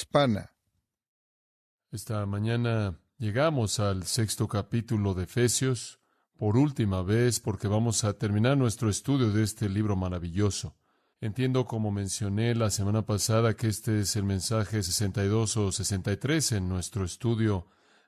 hispana. Esta mañana llegamos al 6º capítulo de Efesios, por última vez, porque vamos a terminar nuestro estudio de este libro maravilloso. Entiendo, como mencioné la semana pasada, que este es el mensaje 62 o 63 en nuestro estudio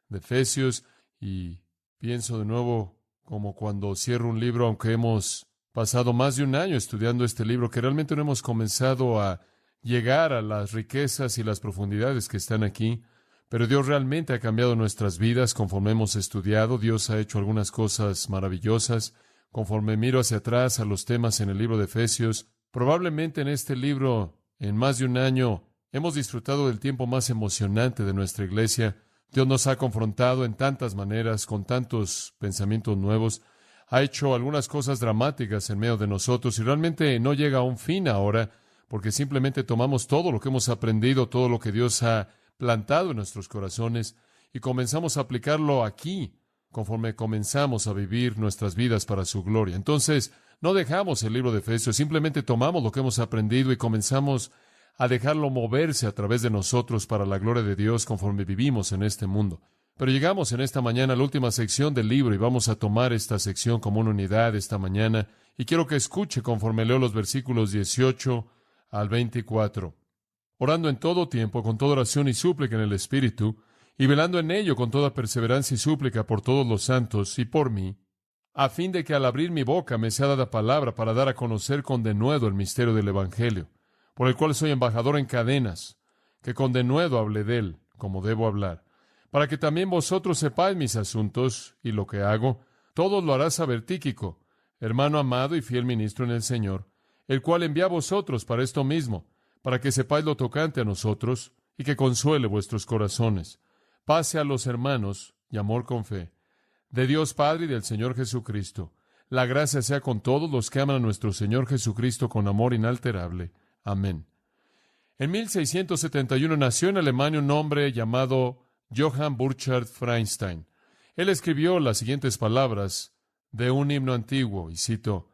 de Efesios, y pienso de nuevo, como cuando cierro un libro, aunque hemos pasado más de un año estudiando este libro, que realmente no hemos comenzado a llegar a las riquezas y las profundidades que están aquí, pero Dios realmente ha cambiado nuestras vidas conforme hemos estudiado. Dios ha hecho algunas cosas maravillosas. Conforme miro hacia atrás a los temas en el libro de Efesios, probablemente en este libro, en más de un año, hemos disfrutado del tiempo más emocionante de nuestra iglesia. Dios nos ha confrontado en tantas maneras, con tantos pensamientos nuevos. Ha hecho algunas cosas dramáticas en medio de nosotros y realmente no llega a un fin ahora, porque simplemente tomamos todo lo que hemos aprendido, todo lo que Dios ha plantado en nuestros corazones y comenzamos a aplicarlo aquí, conforme comenzamos a vivir nuestras vidas para su gloria. Entonces, no dejamos el libro de Efesios, simplemente tomamos lo que hemos aprendido y comenzamos a dejarlo moverse a través de nosotros para la gloria de Dios conforme vivimos en este mundo. Pero llegamos en esta mañana a la última sección del libro y vamos a tomar esta sección como una unidad esta mañana, y quiero que escuche conforme leo los versículos 18 al 24. Orando en todo tiempo, con toda oración y súplica en el Espíritu, y velando en ello con toda perseverancia y súplica por todos los santos y por mí, a fin de que al abrir mi boca me sea dada palabra para dar a conocer con denuedo el misterio del Evangelio, por el cual soy embajador en cadenas, que con denuedo hable de él, como debo hablar, para que también vosotros sepáis mis asuntos y lo que hago. Todo lo hará saber Tíquico, hermano amado y fiel ministro en el Señor, el cual envía a vosotros para esto mismo, para que sepáis lo tocante a nosotros y que consuele vuestros corazones. Pase a los hermanos y amor con fe, de Dios Padre y del Señor Jesucristo. La gracia sea con todos los que aman a nuestro Señor Jesucristo con amor inalterable. Amén. En 1671 nació en Alemania un hombre llamado Johann Burchard Freinstein. Él escribió las siguientes palabras de un himno antiguo, y cito: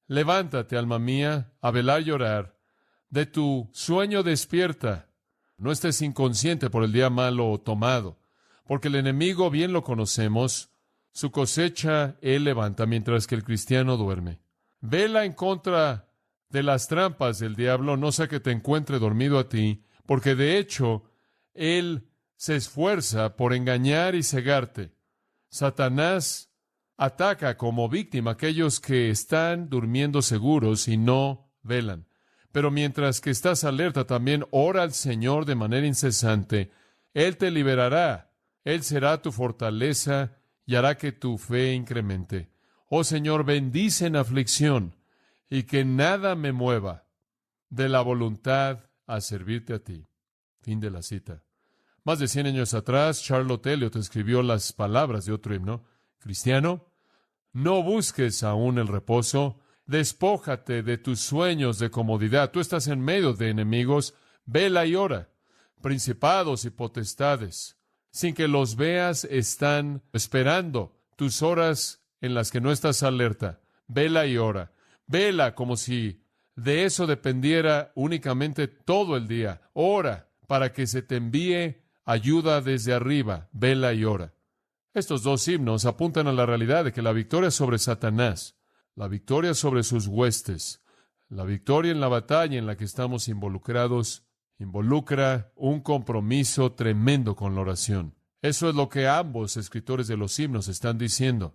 «Levántate, alma mía, a velar y orar. De tu sueño despierta. No estés inconsciente por el día malo tomado, porque el enemigo, bien lo conocemos, su cosecha él levanta mientras que el cristiano duerme. Vela en contra de las trampas del diablo, no sea que te encuentre dormido a ti, porque de hecho él se esfuerza por engañar y cegarte. Satanás ataca como víctima a aquellos que están durmiendo seguros y no velan. Pero mientras que estás alerta, también ora al Señor de manera incesante. Él te liberará. Él será tu fortaleza y hará que tu fe incremente. Oh Señor, bendice en aflicción y que nada me mueva de la voluntad a servirte a ti». Fin de la cita. Más de 100 años atrás, Charlotte Elliott escribió las palabras de otro himno: «Cristiano, no busques aún el reposo. Despójate de tus sueños de comodidad. Tú estás en medio de enemigos. Vela y ora. Principados y potestades, sin que los veas, están esperando tus horas en las que no estás alerta. Vela y ora. Vela como si de eso dependiera únicamente todo el día. Ora para que se te envíe ayuda desde arriba. Vela y ora». Estos dos himnos apuntan a la realidad de que la victoria sobre Satanás, la victoria sobre sus huestes, la victoria en la batalla en la que estamos involucrados, involucra un compromiso tremendo con la oración. Eso es lo que ambos escritores de los himnos están diciendo.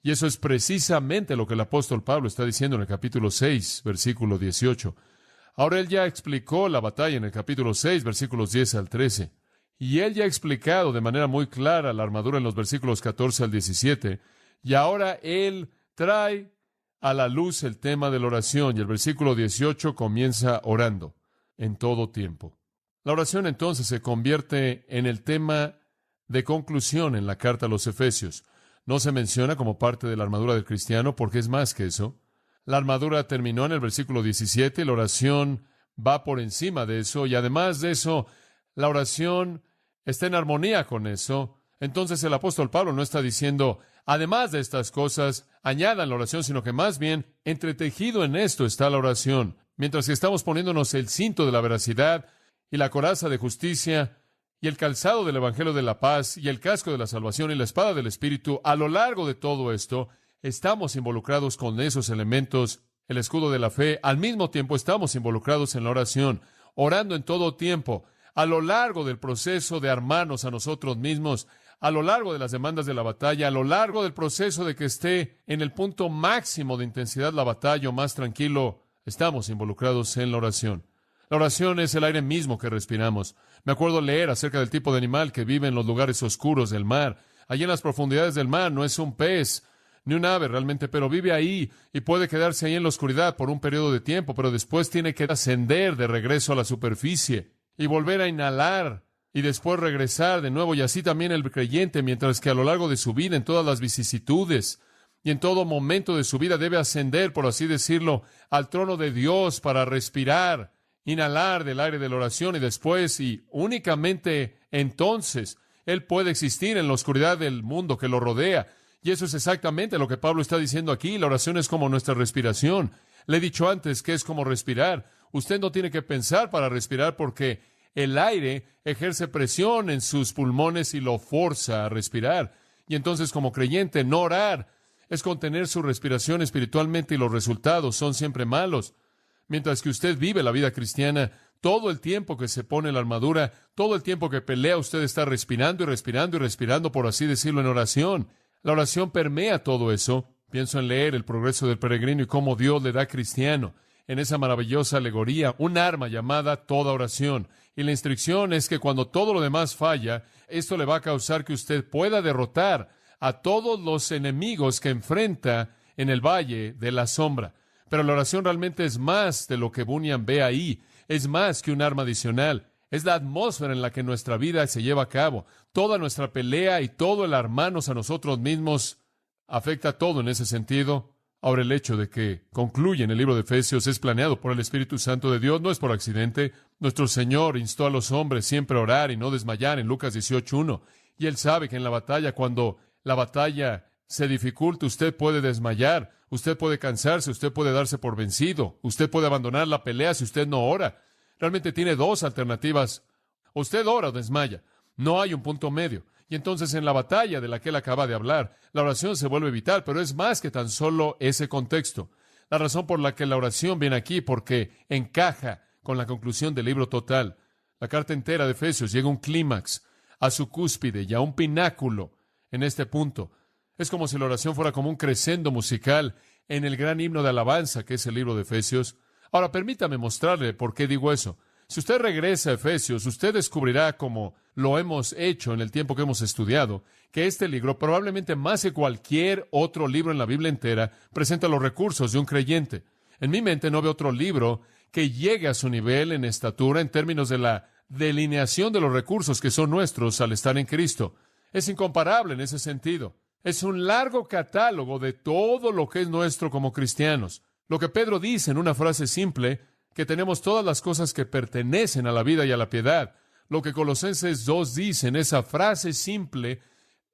Y eso es precisamente lo que el apóstol Pablo está diciendo en el capítulo 6, versículo 18. Ahora él ya explicó la batalla en el capítulo 6, versículos 10 al 13. Y él ya ha explicado de manera muy clara la armadura en los versículos 14 al 17. Y ahora él trae a la luz el tema de la oración, y el versículo 18 comienza orando en todo tiempo. La oración entonces se convierte en el tema de conclusión en la carta a los Efesios. No se menciona como parte de la armadura del cristiano porque es más que eso. La armadura terminó en el versículo 17, la oración va por encima de eso, y además de eso, la oración está en armonía con eso. Entonces el apóstol Pablo no está diciendo, además de estas cosas, añadan la oración, sino que más bien, entretejido en esto está la oración. Mientras que estamos poniéndonos el cinto de la veracidad y la coraza de justicia, y el calzado del evangelio de la paz, y el casco de la salvación, y la espada del Espíritu. A lo largo de todo esto, estamos involucrados con esos elementos, el escudo de la fe. Al mismo tiempo, estamos involucrados en la oración, orando en todo tiempo, a lo largo del proceso de armarnos a nosotros mismos, a lo largo de las demandas de la batalla, a lo largo del proceso de que esté en el punto máximo de intensidad la batalla o más tranquilo, estamos involucrados en la oración. La oración es el aire mismo que respiramos. Me acuerdo leer acerca del tipo de animal que vive en los lugares oscuros del mar. Allí en las profundidades del mar no es un pez, ni un ave realmente, pero vive ahí y puede quedarse ahí en la oscuridad por un periodo de tiempo, pero después tiene que ascender de regreso a la superficie y volver a inhalar y después regresar de nuevo. Y así también el creyente, mientras que a lo largo de su vida, en todas las vicisitudes y en todo momento de su vida, debe ascender, por así decirlo, al trono de Dios para respirar, inhalar del aire de la oración, y después y únicamente entonces Él puede existir en la oscuridad del mundo que lo rodea. Y eso es exactamente lo que Pablo está diciendo aquí. La oración es como nuestra respiración. Le he dicho antes que es como respirar. Usted no tiene que pensar para respirar porque el aire ejerce presión en sus pulmones y lo forza a respirar. Y entonces, como creyente, no orar es contener su respiración espiritualmente, y los resultados son siempre malos. Mientras que usted vive la vida cristiana, todo el tiempo que se pone la armadura, todo el tiempo que pelea, usted está respirando y respirando y respirando, por así decirlo, en oración. La oración permea todo eso. Pienso en leer El progreso del peregrino y cómo Dios le da a cristiano, en esa maravillosa alegoría, un arma llamada toda oración. Y la instrucción es que cuando todo lo demás falla, esto le va a causar que usted pueda derrotar a todos los enemigos que enfrenta en el valle de la sombra. Pero la oración realmente es más de lo que Bunyan ve ahí. Es más que un arma adicional. Es la atmósfera en la que nuestra vida se lleva a cabo. Toda nuestra pelea y todo el armarnos a nosotros mismos afecta todo en ese sentido. Ahora, el hecho de que concluye en el libro de Efesios es planeado por el Espíritu Santo de Dios, no es por accidente. Nuestro Señor instó a los hombres siempre a orar y no desmayar en Lucas 18:1. Y Él sabe que en la batalla, cuando la batalla se dificulta, usted puede desmayar, usted puede cansarse, usted puede darse por vencido, usted puede abandonar la pelea si usted no ora. Realmente tiene dos alternativas. Usted ora o desmaya. No hay un punto medio. Y entonces en la batalla de la que él acaba de hablar, la oración se vuelve vital, pero es más que tan solo ese contexto. La razón por la que la oración viene aquí, porque encaja con la conclusión del libro total. La carta entera de Efesios llega a un clímax, a su cúspide y a un pináculo en este punto. Es como si la oración fuera como un crescendo musical en el gran himno de alabanza que es el libro de Efesios. Ahora, permítame mostrarle por qué digo eso. Si usted regresa a Efesios, usted descubrirá, como lo hemos hecho en el tiempo que hemos estudiado, que este libro, probablemente más que cualquier otro libro en la Biblia entera, presenta los recursos de un creyente. En mi mente no veo otro libro que llegue a su nivel en estatura en términos de la delineación de los recursos que son nuestros al estar en Cristo. Es incomparable en ese sentido. Es un largo catálogo de todo lo que es nuestro como cristianos. Lo que Pedro dice en una frase simple, que tenemos todas las cosas que pertenecen a la vida y a la piedad. Lo que Colosenses 2 dice en esa frase simple,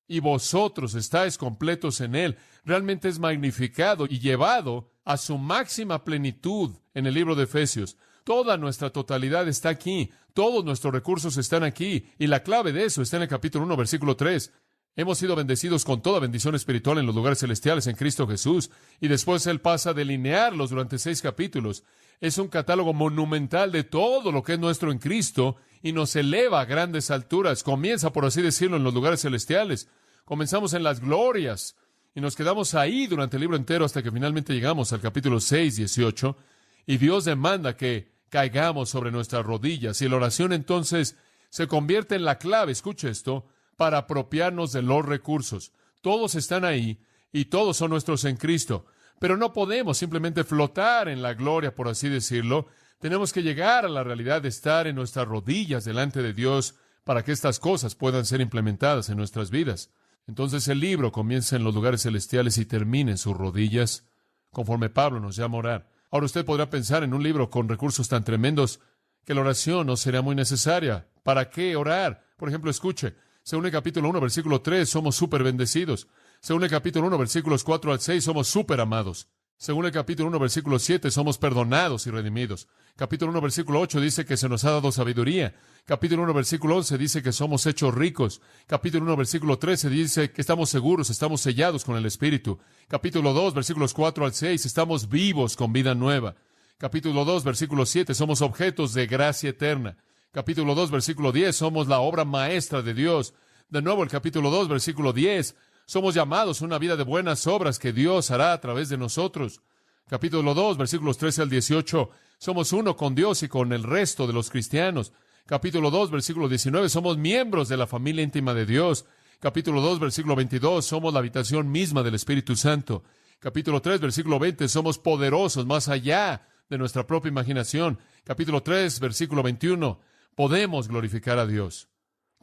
y vosotros estáis completos en Él, realmente es magnificado y llevado a su máxima plenitud en el libro de Efesios. Toda nuestra totalidad está aquí, todos nuestros recursos están aquí, y la clave de eso está en el capítulo 1, versículo 3. Hemos sido bendecidos con toda bendición espiritual en los lugares celestiales en Cristo Jesús, y después Él pasa a delinearlos durante 6 capítulos. Es un catálogo monumental de todo lo que es nuestro en Cristo, y nos eleva a grandes alturas. Comienza, por así decirlo, en los lugares celestiales. Comenzamos en las glorias, y nos quedamos ahí durante el libro entero hasta que finalmente llegamos al capítulo 6, 18, y Dios demanda que caigamos sobre nuestras rodillas, y la oración entonces se convierte en la clave, escuche esto, para apropiarnos de los recursos. Todos están ahí y todos son nuestros en Cristo, pero no podemos simplemente flotar en la gloria, por así decirlo. Tenemos que llegar a la realidad de estar en nuestras rodillas delante de Dios para que estas cosas puedan ser implementadas en nuestras vidas. Entonces el libro comienza en los lugares celestiales y termina en sus rodillas, conforme Pablo nos llama a orar. Ahora usted podrá pensar en un libro con recursos tan tremendos que la oración no será muy necesaria. ¿Para qué orar? Por ejemplo, escuche, según el capítulo 1, versículo 3, somos súper bendecidos. Según el capítulo 1, versículos 4 al 6, somos súper amados. Según el capítulo 1, versículo 7, somos perdonados y redimidos. Capítulo 1, versículo 8 dice que se nos ha dado sabiduría. Capítulo 1, versículo 11 dice que somos hechos ricos. Capítulo 1, versículo 13 dice que estamos seguros, estamos sellados con el Espíritu. Capítulo 2, versículos 4 al 6, estamos vivos con vida nueva. Capítulo 2, versículo 7, somos objetos de gracia eterna. Capítulo 2, versículo 10, somos la obra maestra de Dios. De nuevo, el capítulo 2, versículo 10, somos llamados a una vida de buenas obras que Dios hará a través de nosotros. Capítulo 2, versículos 13 al 18, somos uno con Dios y con el resto de los cristianos. Capítulo 2, versículo 19, somos miembros de la familia íntima de Dios. Capítulo 2, versículo 22, somos la habitación misma del Espíritu Santo. Capítulo 3, versículo 20, somos poderosos más allá de nuestra propia imaginación. Capítulo 3, versículo 21, podemos glorificar a Dios.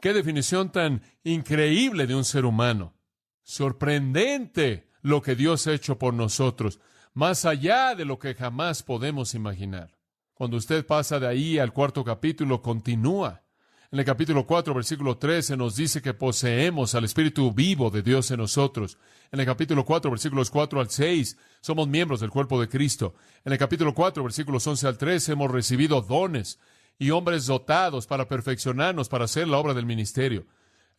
¡Qué definición tan increíble de un ser humano! Sorprendente lo que Dios ha hecho por nosotros, más allá de lo que jamás podemos imaginar. Cuando usted pasa de ahí al cuarto capítulo, continúa. En el capítulo 4, versículo 13, nos dice que poseemos al Espíritu vivo de Dios en nosotros. En el capítulo 4, versículos 4 al 6, somos miembros del cuerpo de Cristo. En el capítulo 4, versículos 11 al 13, hemos recibido dones y hombres dotados para perfeccionarnos, para hacer la obra del ministerio.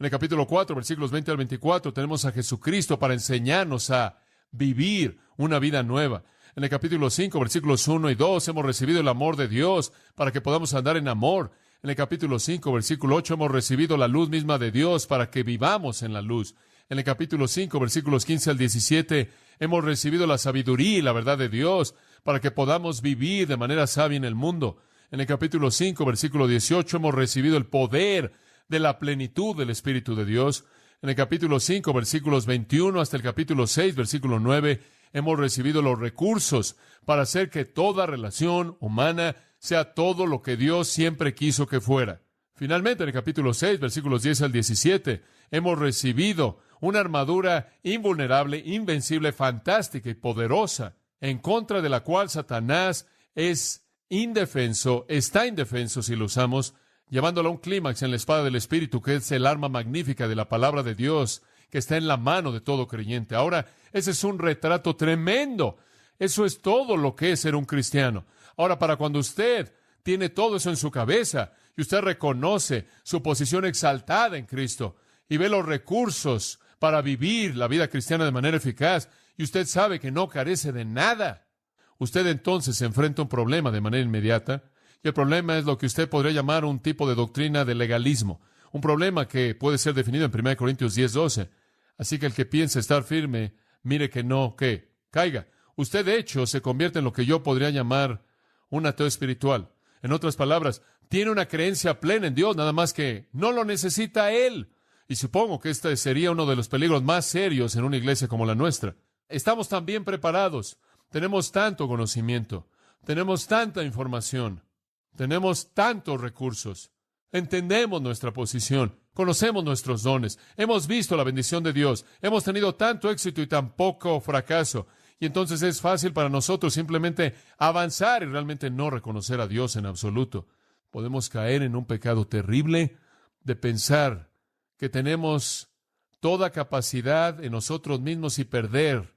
En el capítulo 4, versículos 20 al 24, tenemos a Jesucristo para enseñarnos a vivir una vida nueva. En el capítulo 5, versículos 1 y 2, hemos recibido el amor de Dios para que podamos andar en amor. En el capítulo 5, versículo 8, hemos recibido la luz misma de Dios para que vivamos en la luz. En el capítulo 5, versículos 15 al 17, hemos recibido la sabiduría y la verdad de Dios para que podamos vivir de manera sabia en el mundo. En el capítulo 5, versículo 18, hemos recibido el poder de la plenitud del Espíritu de Dios. En el capítulo 5, versículos 21 hasta el capítulo 6, versículo 9, hemos recibido los recursos para hacer que toda relación humana sea todo lo que Dios siempre quiso que fuera. Finalmente, en el capítulo 6, versículos 10 al 17, hemos recibido una armadura invulnerable, invencible, fantástica y poderosa, en contra de la cual Satanás es indefenso, está indefenso si lo usamos, llevándolo a un clímax en la espada del Espíritu, que es el arma magnífica de la palabra de Dios, que está en la mano de todo creyente. Ahora, ese es un retrato tremendo. Eso es todo lo que es ser un cristiano. Ahora, para cuando usted tiene todo eso en su cabeza y usted reconoce su posición exaltada en Cristo y ve los recursos para vivir la vida cristiana de manera eficaz y usted sabe que no carece de nada, usted entonces se enfrenta a un problema de manera inmediata. Y el problema es lo que usted podría llamar un tipo de doctrina de legalismo. Un problema que puede ser definido en 1 Corintios 10:12. Así que el que piense estar firme, mire que no, que caiga. Usted, de hecho, se convierte en lo que yo podría llamar un ateo espiritual. En otras palabras, tiene una creencia plena en Dios, nada más que no lo necesita Él. Y supongo que este sería uno de los peligros más serios en una iglesia como la nuestra. Estamos tan bien preparados, tenemos tanto conocimiento, tenemos tanta información. Tenemos tantos recursos, entendemos nuestra posición, conocemos nuestros dones, hemos visto la bendición de Dios, hemos tenido tanto éxito y tan poco fracaso, y entonces es fácil para nosotros simplemente avanzar y realmente no reconocer a Dios en absoluto. Podemos caer en un pecado terrible de pensar que tenemos toda capacidad en nosotros mismos y perder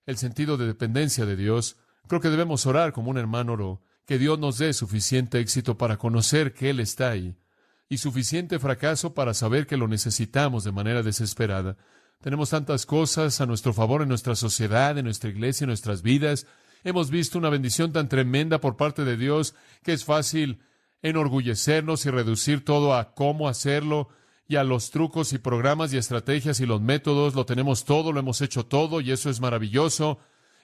el sentido de dependencia de Dios. Creo que debemos orar como un hermano oró, que Dios nos dé suficiente éxito para conocer que Él está ahí y suficiente fracaso para saber que lo necesitamos de manera desesperada. Tenemos tantas cosas a nuestro favor en nuestra sociedad, en nuestra iglesia, en nuestras vidas. Hemos visto una bendición tan tremenda por parte de Dios que es fácil enorgullecernos y reducir todo a cómo hacerlo y a los trucos y programas y estrategias y los métodos. Lo tenemos todo, lo hemos hecho todo y eso es maravilloso.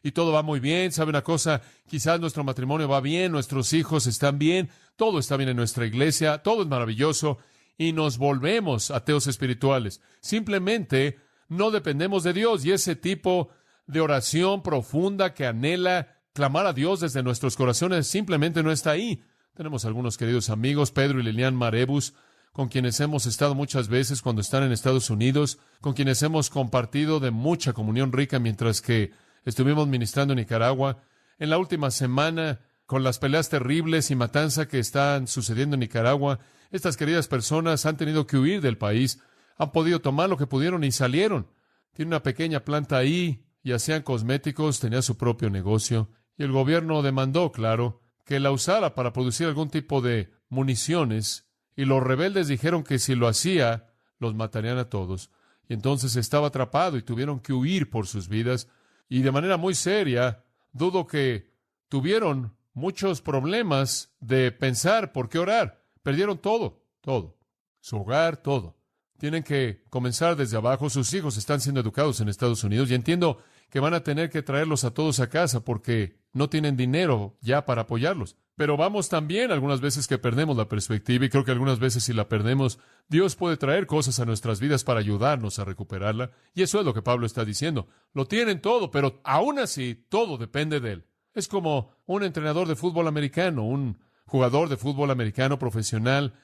Y todo va muy bien. ¿Sabe una cosa? Quizás nuestro matrimonio va bien, nuestros hijos están bien, todo está bien en nuestra iglesia, todo es maravilloso, y nos volvemos ateos espirituales. Simplemente no dependemos de Dios, y ese tipo de oración profunda que anhela clamar a Dios desde nuestros corazones simplemente no está ahí. Tenemos algunos queridos amigos, Pedro y Lilian Marebus, con quienes hemos estado muchas veces cuando están en Estados Unidos, con quienes hemos compartido de mucha comunión rica mientras que estuvimos ministrando en Nicaragua. En la última semana, con las peleas terribles y matanza que están sucediendo en Nicaragua, estas queridas personas han tenido que huir del país, han podido tomar lo que pudieron y salieron. Tienen una pequeña planta ahí y hacían cosméticos, tenía su propio negocio, y el gobierno demandó, claro, que la usara para producir algún tipo de municiones, y los rebeldes dijeron que si lo hacía, los matarían a todos. Y entonces estaba atrapado y tuvieron que huir por sus vidas, y de manera muy seria, dudo que tuvieron muchos problemas de pensar por qué orar. Perdieron todo, todo, su hogar, todo. Tienen que comenzar desde abajo. Sus hijos están siendo educados en Estados Unidos y entiendo que van a tener que traerlos a todos a casa porque no tienen dinero ya para apoyarlos. Pero vamos también algunas veces que perdemos la perspectiva, y creo que algunas veces si la perdemos, Dios puede traer cosas a nuestras vidas para ayudarnos a recuperarla. Y eso es lo que Pablo está diciendo. Lo tienen todo, pero aún así todo depende de Él. Es como un entrenador de fútbol americano, un jugador de fútbol americano profesional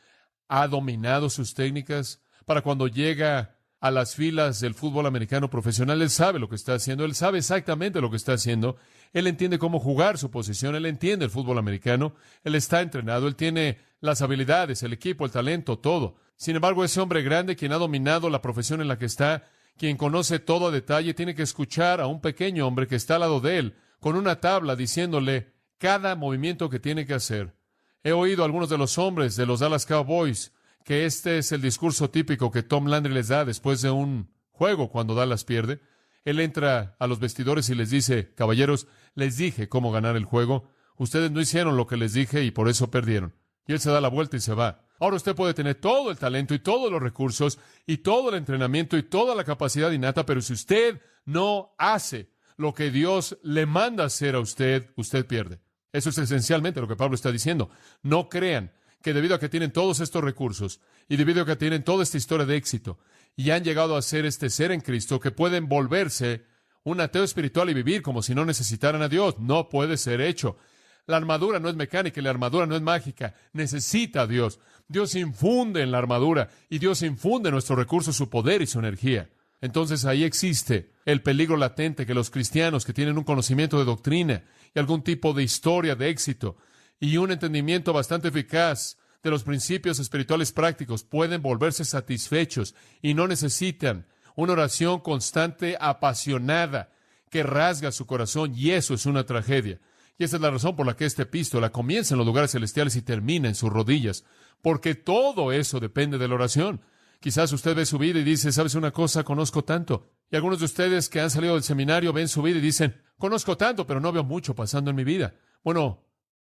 ha dominado sus técnicas para cuando llega a las filas del fútbol americano profesional. Él sabe lo que está haciendo, él sabe exactamente lo que está haciendo, él entiende cómo jugar su posición, él entiende el fútbol americano, él está entrenado, él tiene las habilidades, el equipo, el talento, todo. Sin embargo, ese hombre grande, quien ha dominado la profesión en la que está, quien conoce todo a detalle, tiene que escuchar a un pequeño hombre que está al lado de él, con una tabla diciéndole cada movimiento que tiene que hacer. He oído a algunos de los hombres de los Dallas Cowboys que este es el discurso típico que Tom Landry les da después de un juego cuando Dallas pierde. Él entra a los vestidores y les dice: caballeros, les dije cómo ganar el juego. Ustedes no hicieron lo que les dije y por eso perdieron. Y él se da la vuelta y se va. Ahora usted puede tener todo el talento y todos los recursos y todo el entrenamiento y toda la capacidad innata, pero si usted no hace lo que Dios le manda hacer a usted, usted pierde. Eso es esencialmente lo que Pablo está diciendo. No crean que debido a que tienen todos estos recursos y debido a que tienen toda esta historia de éxito y han llegado a ser este ser en Cristo, que pueden volverse un ateo espiritual y vivir como si no necesitaran a Dios. No puede ser hecho. La armadura no es mecánica y la armadura no es mágica. Necesita a Dios. Dios infunde en la armadura y Dios infunde en nuestros recursos su poder y su energía. Entonces ahí existe el peligro latente que los cristianos que tienen un conocimiento de doctrina y algún tipo de historia de éxito y un entendimiento bastante eficaz de los principios espirituales prácticos pueden volverse satisfechos y no necesitan una oración constante, apasionada, que rasga su corazón, y eso es una tragedia. Y esa es la razón por la que esta epístola comienza en los lugares celestiales y termina en sus rodillas, porque todo eso depende de la oración. Quizás usted ve su vida y dice: ¿sabes una cosa? Conozco tanto. Y algunos de ustedes que han salido del seminario ven su vida y dicen: conozco tanto, pero no veo mucho pasando en mi vida. Bueno,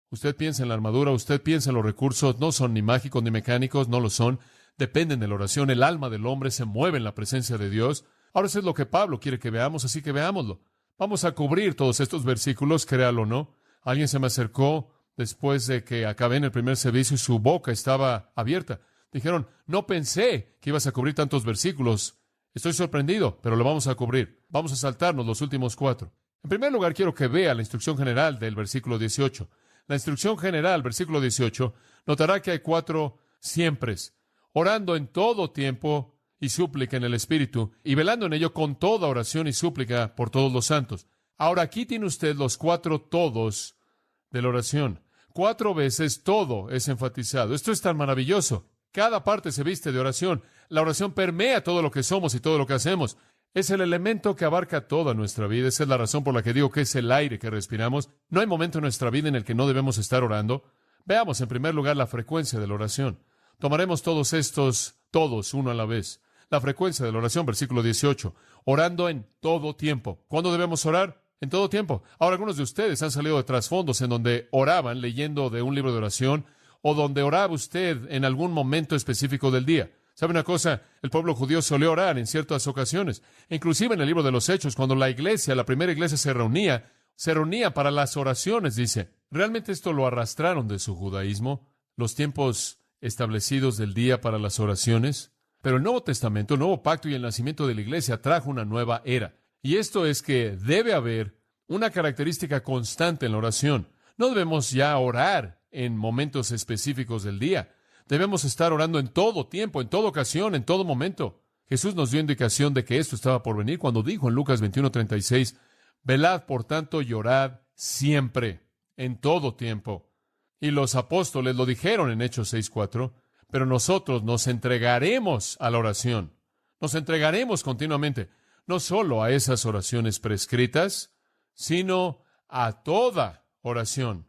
usted piensa en la armadura, usted piensa en los recursos, no son ni mágicos ni mecánicos, no lo son, dependen de la oración. El alma del hombre se mueve en la presencia de Dios. Ahora eso es lo que Pablo quiere que veamos, así que veámoslo. Vamos a cubrir todos estos versículos, créalo o no. Alguien se me acercó después de que acabé en el primer servicio y su boca estaba abierta. Dijeron: no pensé que ibas a cubrir tantos versículos. Estoy sorprendido, pero lo vamos a cubrir. Vamos a saltarnos los últimos 4. En primer lugar, quiero que vea la instrucción general del versículo 18. La instrucción general, versículo 18, notará que hay 4 siempres: orando en todo tiempo y súplica en el Espíritu, y velando en ello con toda oración y súplica por todos los santos. Ahora aquí tiene usted los 4 todos de la oración. 4 veces todo es enfatizado. Esto es tan maravilloso. Cada parte se viste de oración. La oración permea todo lo que somos y todo lo que hacemos. Es el elemento que abarca toda nuestra vida. Esa es la razón por la que digo que es el aire que respiramos. No hay momento en nuestra vida en el que no debemos estar orando. Veamos en primer lugar la frecuencia de la oración. Tomaremos todos estos, todos, uno a la vez. La frecuencia de la oración, versículo 18. Orando en todo tiempo. ¿Cuándo debemos orar? En todo tiempo. Ahora, algunos de ustedes han salido de trasfondos en donde oraban leyendo de un libro de oración o donde oraba usted en algún momento específico del día. ¿Sabe una cosa? El pueblo judío solía orar en ciertas ocasiones. Inclusive en el libro de los Hechos, cuando la iglesia, la primera iglesia se reunía para las oraciones, dice. ¿Realmente esto lo arrastraron de su judaísmo? Los tiempos establecidos del día para las oraciones. Pero el Nuevo Testamento, el Nuevo Pacto y el nacimiento de la iglesia trajo una nueva era. Y esto es que debe haber una característica constante en la oración. No debemos ya orar en momentos específicos del día. Debemos estar orando en todo tiempo, en toda ocasión, en todo momento. Jesús nos dio indicación de que esto estaba por venir cuando dijo en Lucas 21:36, velad por tanto y orad siempre, en todo tiempo. Y los apóstoles lo dijeron en Hechos 6:4, pero nosotros nos entregaremos a la oración. Nos entregaremos continuamente. no solo a esas oraciones prescritas, sino a toda oración.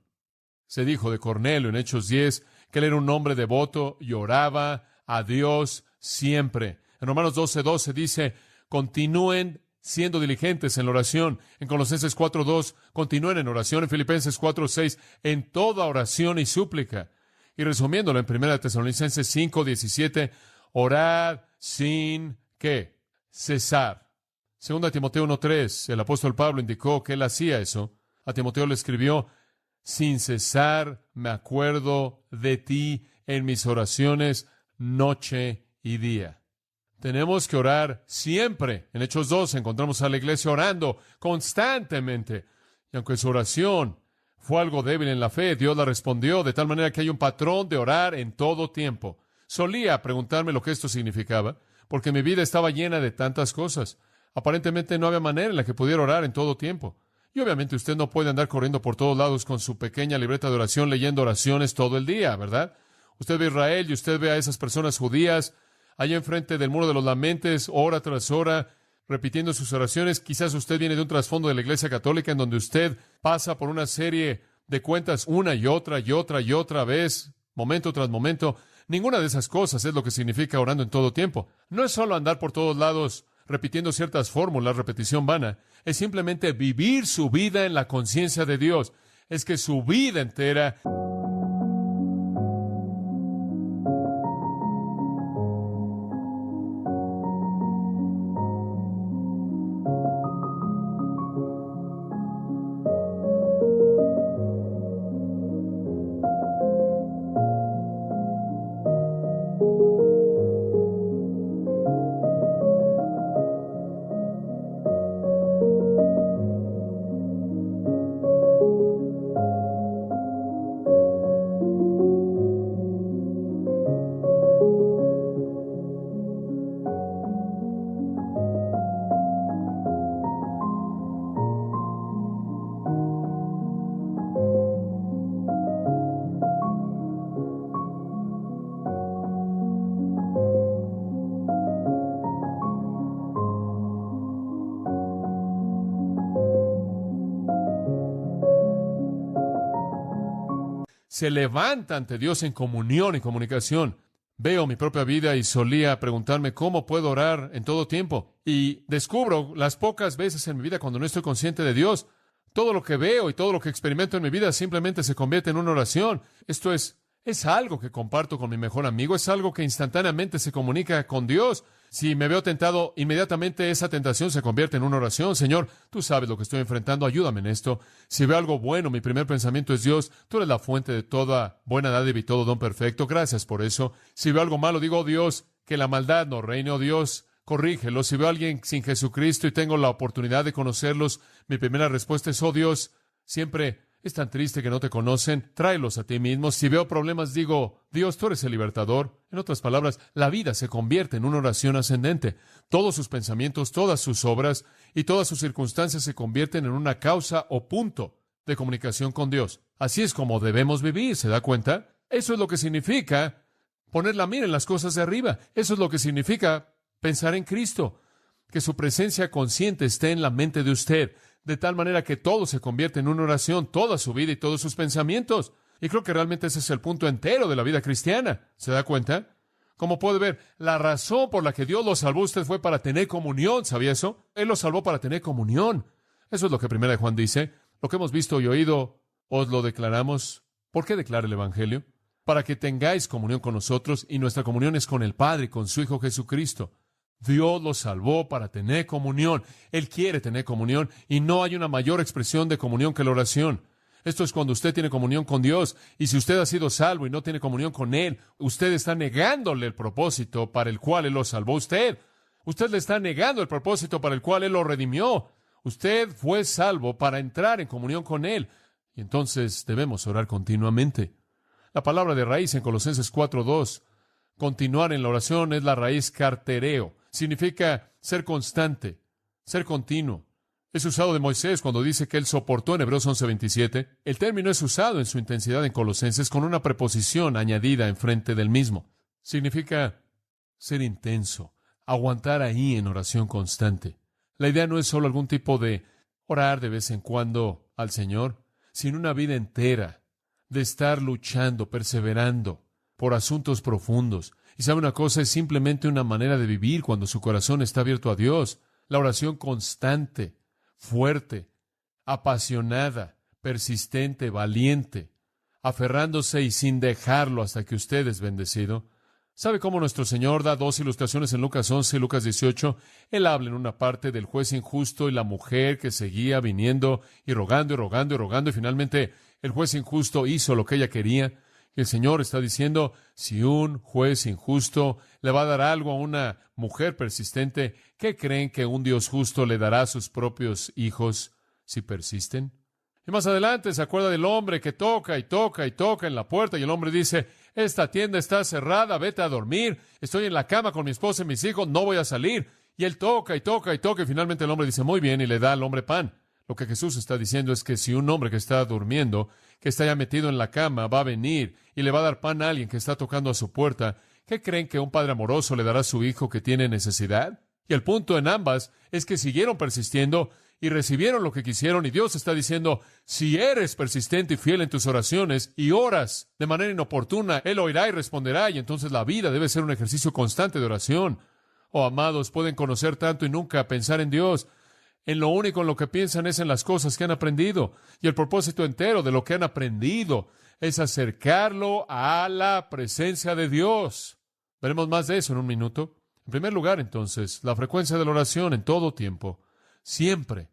Se dijo de Cornelio en Hechos 10 que él era un hombre devoto y oraba a Dios siempre. En Romanos 12:12 dice, continúen siendo diligentes en la oración. En Colosenses 4:2, continúen en oración. En Filipenses 4:6, en toda oración y súplica. Y resumiéndolo en 1 Tesalonicenses 5:17, orad sin, ¿qué? Cesar. 2 Timoteo 1:3, el apóstol Pablo indicó que él hacía eso. A Timoteo le escribió, sin cesar me acuerdo de ti en mis oraciones noche y día. Tenemos que orar siempre. En Hechos 2 encontramos a la iglesia orando constantemente. Y aunque su oración fue algo débil en la fe, Dios la respondió de tal manera que hay un patrón de orar en todo tiempo. Solía preguntarme lo que esto significaba, porque mi vida estaba llena de tantas cosas. Aparentemente no había manera en la que pudiera orar en todo tiempo. Y obviamente usted no puede andar corriendo por todos lados con su pequeña libreta de oración leyendo oraciones todo el día, ¿verdad? Usted ve a Israel y usted ve a esas personas judías allá enfrente del muro de los lamentes, hora tras hora, repitiendo sus oraciones. Quizás usted viene de un trasfondo de la Iglesia Católica en donde usted pasa por una serie de cuentas una y otra y otra y otra vez, momento tras momento. Ninguna de esas cosas es lo que significa orando en todo tiempo. No es solo andar por todos lados repitiendo ciertas fórmulas, repetición vana. Es simplemente vivir su vida en la conciencia de Dios. Es que su vida entera se levanta ante Dios en comunión y comunicación. Veo mi propia vida y solía preguntarme cómo puedo orar en todo tiempo. Y descubro las pocas veces en mi vida cuando no estoy consciente de Dios, todo lo que veo y todo lo que experimento en mi vida simplemente se convierte en una oración. Esto es algo que comparto con mi mejor amigo, es algo que instantáneamente se comunica con Dios. Si me veo tentado, inmediatamente esa tentación se convierte en una oración. Señor, tú sabes lo que estoy enfrentando, ayúdame en esto. Si veo algo bueno, mi primer pensamiento es Dios, tú eres la fuente de toda buena dádiva y todo don perfecto, gracias por eso. Si veo algo malo, digo, oh Dios, que la maldad no reine, oh Dios, corrígelo. Si veo a alguien sin Jesucristo y tengo la oportunidad de conocerlos, mi primera respuesta es, oh Dios, siempre es tan triste que no te conocen, tráelos a ti mismo. Si veo problemas, digo, Dios, tú eres el libertador. En otras palabras, la vida se convierte en una oración ascendente. Todos sus pensamientos, todas sus obras y todas sus circunstancias se convierten en una causa o punto de comunicación con Dios. Así es como debemos vivir, ¿se da cuenta? Eso es lo que significa poner la mira en las cosas de arriba. Eso es lo que significa pensar en Cristo. Que su presencia consciente esté en la mente de usted, de tal manera que todo se convierte en una oración, toda su vida y todos sus pensamientos. Y creo que realmente ese es el punto entero de la vida cristiana. ¿Se da cuenta? Como puede ver, la razón por la que Dios lo salvó a usted fue para tener comunión. ¿Sabía eso? Él lo salvó para tener comunión. Eso es lo que 1 Juan dice. Lo que hemos visto y oído, os lo declaramos. ¿Por qué declara el Evangelio? Para que tengáis comunión con nosotros, y nuestra comunión es con el Padre y con su Hijo Jesucristo. Dios lo salvó para tener comunión. Él quiere tener comunión y no hay una mayor expresión de comunión que la oración. Esto es cuando usted tiene comunión con Dios, y si usted ha sido salvo y no tiene comunión con Él, usted está negándole el propósito para el cual Él lo salvó a usted. Usted le está negando el propósito para el cual Él lo redimió. Usted fue salvo para entrar en comunión con Él, y entonces debemos orar continuamente. La palabra de raíz en Colosenses 4:2, continuar en la oración, es la raíz cartereo. Significa ser constante, ser continuo. Es usado de Moisés cuando dice que él soportó en Hebreos 11:27. El término es usado en su intensidad en Colosenses con una preposición añadida enfrente del mismo. Significa ser intenso, aguantar ahí en oración constante. La idea no es solo algún tipo de orar de vez en cuando al Señor, sino una vida entera de estar luchando, perseverando por asuntos profundos. Y sabe una cosa, es simplemente una manera de vivir cuando su corazón está abierto a Dios. La oración constante, fuerte, apasionada, persistente, valiente, aferrándose y sin dejarlo hasta que usted es bendecido. ¿Sabe cómo nuestro Señor da dos ilustraciones en Lucas 11 y Lucas 18? Él habla en una parte del juez injusto y la mujer que seguía viniendo y rogando y rogando y rogando, y finalmente el juez injusto hizo lo que ella quería. Y el Señor está diciendo, si un juez injusto le va a dar algo a una mujer persistente, ¿qué creen que un Dios justo le dará a sus propios hijos si persisten? Y más adelante se acuerda del hombre que toca y toca y toca en la puerta, y el hombre dice, esta tienda está cerrada, vete a dormir, estoy en la cama con mi esposa y mis hijos, no voy a salir. Y él toca y toca y toca, y finalmente el hombre dice, muy bien, y le da al hombre pan. Lo que Jesús está diciendo es que si un hombre que está durmiendo, que está ya metido en la cama, va a venir y le va a dar pan a alguien que está tocando a su puerta, ¿qué creen que un padre amoroso le dará a su hijo que tiene necesidad? Y el punto en ambas es que siguieron persistiendo y recibieron lo que quisieron, y Dios está diciendo, si eres persistente y fiel en tus oraciones y oras de manera inoportuna, Él oirá y responderá, y entonces la vida debe ser un ejercicio constante de oración. Oh, amados, pueden conocer tanto y nunca pensar en Dios. En lo único en lo que piensan es en las cosas que han aprendido, y el propósito entero de lo que han aprendido es acercarlo a la presencia de Dios. Veremos más de eso en un minuto. En primer lugar, entonces, la frecuencia de la oración en todo tiempo. Siempre.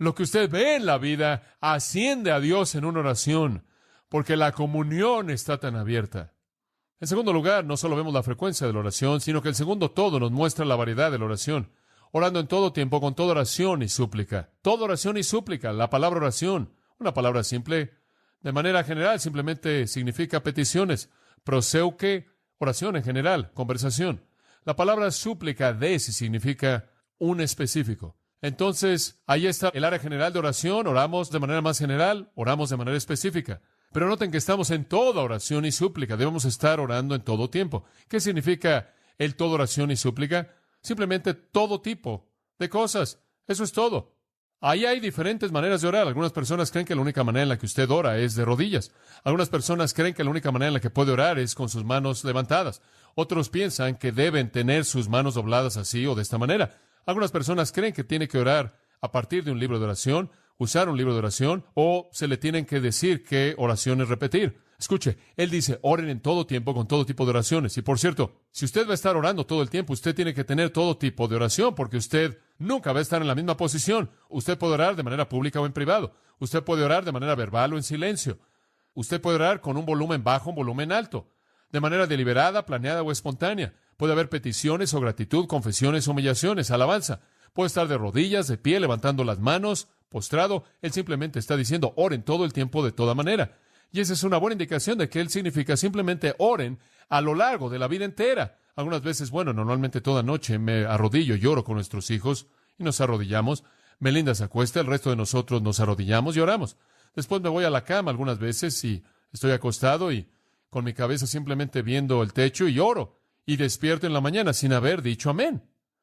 Lo que usted ve en la vida asciende a Dios en una oración, porque la comunión está tan abierta. En segundo lugar, no solo vemos la frecuencia de la oración, sino que el segundo todo nos muestra la variedad de la oración. Orando en todo tiempo, con toda oración y súplica. Toda oración y súplica. La palabra oración, una palabra simple, de manera general, simplemente significa peticiones. Proseuche, oración en general, conversación. La palabra súplica, desi, significa un específico. Entonces, ahí está el área general de oración. Oramos de manera más general, oramos de manera específica. Pero noten que estamos en toda oración y súplica. Debemos estar orando en todo tiempo. ¿Qué significa el toda oración y súplica? Simplemente todo tipo de cosas. Eso es todo. Ahí hay diferentes maneras de orar. Algunas personas creen que la única manera en la que usted ora es de rodillas. Algunas personas creen que la única manera en la que puede orar es con sus manos levantadas. Otros piensan que deben tener sus manos dobladas así o de esta manera. Algunas personas creen que tiene que orar a partir de un libro de oración, usar un libro de oración, o se le tienen que decir qué oraciones repetir. Escuche, él dice, oren en todo tiempo con todo tipo de oraciones. Y por cierto, si usted va a estar orando todo el tiempo, usted tiene que tener todo tipo de oración, porque usted nunca va a estar en la misma posición. Usted puede orar de manera pública o en privado. Usted puede orar de manera verbal o en silencio. Usted puede orar con un volumen bajo, un volumen alto, de manera deliberada, planeada o espontánea. Puede haber peticiones o gratitud, confesiones, humillaciones, alabanza. Puede estar de rodillas, de pie, levantando las manos, postrado. Él simplemente está diciendo, oren todo el tiempo de toda manera. Y esa es una buena indicación de que él significa simplemente oren a lo largo de la vida entera. Algunas veces, normalmente toda noche me arrodillo y oro con nuestros hijos y nos arrodillamos. Melinda se acuesta, el resto de nosotros nos arrodillamos y oramos. Después me voy a la cama algunas veces y estoy acostado y con mi cabeza simplemente viendo el techo y oro. Y despierto en la mañana sin haber dicho amén.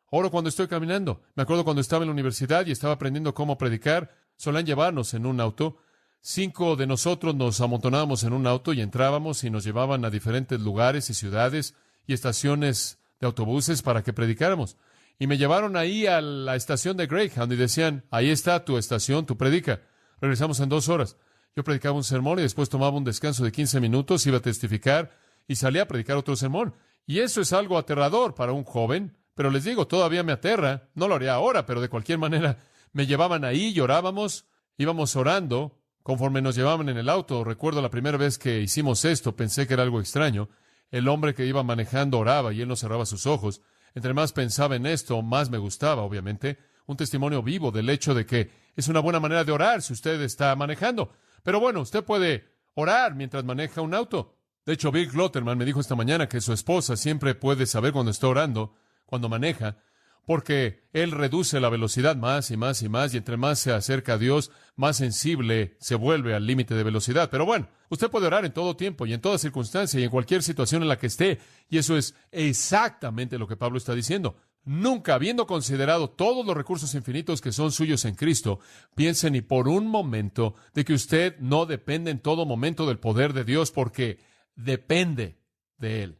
Oro cuando estoy caminando. Me acuerdo cuando estaba en la universidad y estaba aprendiendo cómo predicar. Solían llevarnos en un auto. 5 de nosotros nos amontonábamos en un auto y entrábamos y nos llevaban a diferentes lugares y ciudades y estaciones de autobuses para que predicáramos. Y me llevaron ahí a la estación de Greyhound y decían, ahí está tu estación, tu predica. Regresamos en 2 horas. Yo predicaba un sermón y después tomaba un descanso de 15 minutos, iba a testificar y salía a predicar otro sermón. Y eso es algo aterrador para un joven, pero les digo, todavía me aterra. No lo haría ahora, pero de cualquier manera me llevaban ahí, llorábamos, íbamos orando. Conforme nos llevaban en el auto, recuerdo la primera vez que hicimos esto, pensé que era algo extraño. El hombre que iba manejando oraba y él no cerraba sus ojos. Entre más pensaba en esto, más me gustaba, obviamente. Un testimonio vivo del hecho de que es una buena manera de orar si usted está manejando. Pero usted puede orar mientras maneja un auto. De hecho, Bill Glotterman me dijo esta mañana que su esposa siempre puede saber cuando está orando, cuando maneja, porque él reduce la velocidad más y más y más, y entre más se acerca a Dios, más sensible se vuelve al límite de velocidad. Pero usted puede orar en todo tiempo y en toda circunstancia y en cualquier situación en la que esté, y eso es exactamente lo que Pablo está diciendo. Nunca, habiendo considerado todos los recursos infinitos que son suyos en Cristo, piense ni por un momento de que usted no depende en todo momento del poder de Dios, porque depende de Él.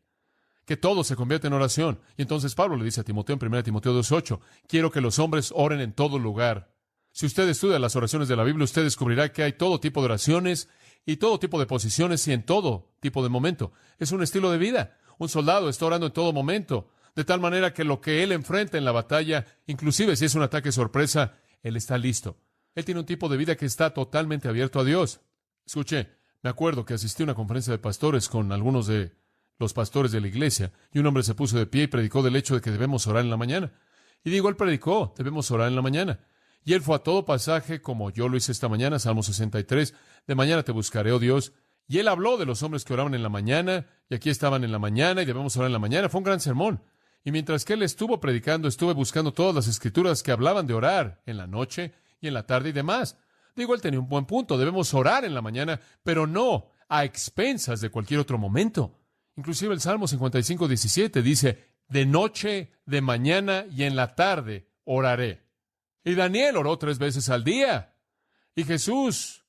Que todo se convierte en oración. Y entonces Pablo le dice a Timoteo en 1 Timoteo 2:8, quiero que los hombres oren en todo lugar. Si usted estudia las oraciones de la Biblia, usted descubrirá que hay todo tipo de oraciones y todo tipo de posiciones y en todo tipo de momento. Es un estilo de vida. Un soldado está orando en todo momento, de tal manera que lo que él enfrenta en la batalla, inclusive si es un ataque sorpresa, él está listo. Él tiene un tipo de vida que está totalmente abierto a Dios. Escuche, me acuerdo que asistí a una conferencia de pastores con algunos de los pastores de la iglesia, y un hombre se puso de pie y predicó del hecho de que debemos orar en la mañana. Y digo, él predicó, debemos orar en la mañana. Y él fue a todo pasaje, como yo lo hice esta mañana, Salmo 63, de mañana te buscaré, oh Dios. Y él habló de los hombres que oraban en la mañana, y aquí estaban en la mañana, y debemos orar en la mañana. Fue un gran sermón. Y mientras que él estuvo predicando, estuve buscando todas las escrituras que hablaban de orar en la noche y en la tarde y demás. Digo, él tenía un buen punto. Debemos orar en la mañana, pero no a expensas de cualquier otro momento. Inclusive el Salmo 55:17 dice, de noche, de mañana y en la tarde oraré. Y Daniel oró 3 veces al día. Y Jesús,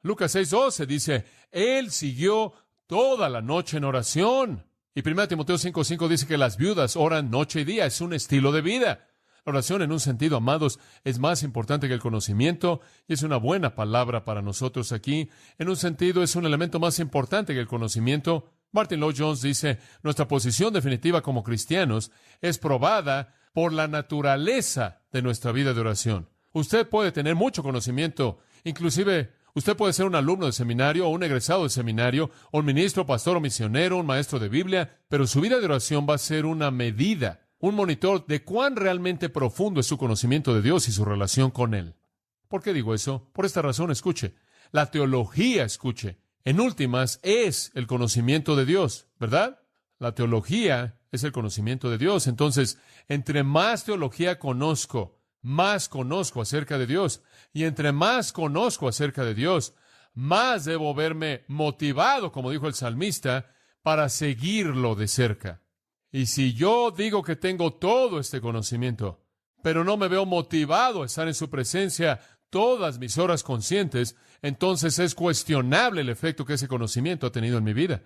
Lucas 6:12 dice, él siguió toda la noche en oración. Y 1 Timoteo 5:5 dice que las viudas oran noche y día. Es un estilo de vida. La oración, en un sentido, amados, es más importante que el conocimiento, y es una buena palabra para nosotros aquí. En un sentido, es un elemento más importante que el conocimiento. Martin Lloyd-Jones dice, nuestra posición definitiva como cristianos es probada por la naturaleza de nuestra vida de oración. Usted puede tener mucho conocimiento, inclusive usted puede ser un alumno de seminario o un egresado de seminario, o un ministro, pastor o misionero, un maestro de Biblia, pero su vida de oración va a ser una medida, un monitor de cuán realmente profundo es su conocimiento de Dios y su relación con Él. ¿Por qué digo eso? Por esta razón, escuche. La teología, escuche, en últimas, es el conocimiento de Dios, ¿verdad? La teología es el conocimiento de Dios. Entonces, entre más teología conozco, más conozco acerca de Dios. Y entre más conozco acerca de Dios, más debo verme motivado, como dijo el salmista, para seguirlo de cerca. Y si yo digo que tengo todo este conocimiento, pero no me veo motivado a estar en su presencia todas mis horas conscientes, entonces es cuestionable el efecto que ese conocimiento ha tenido en mi vida.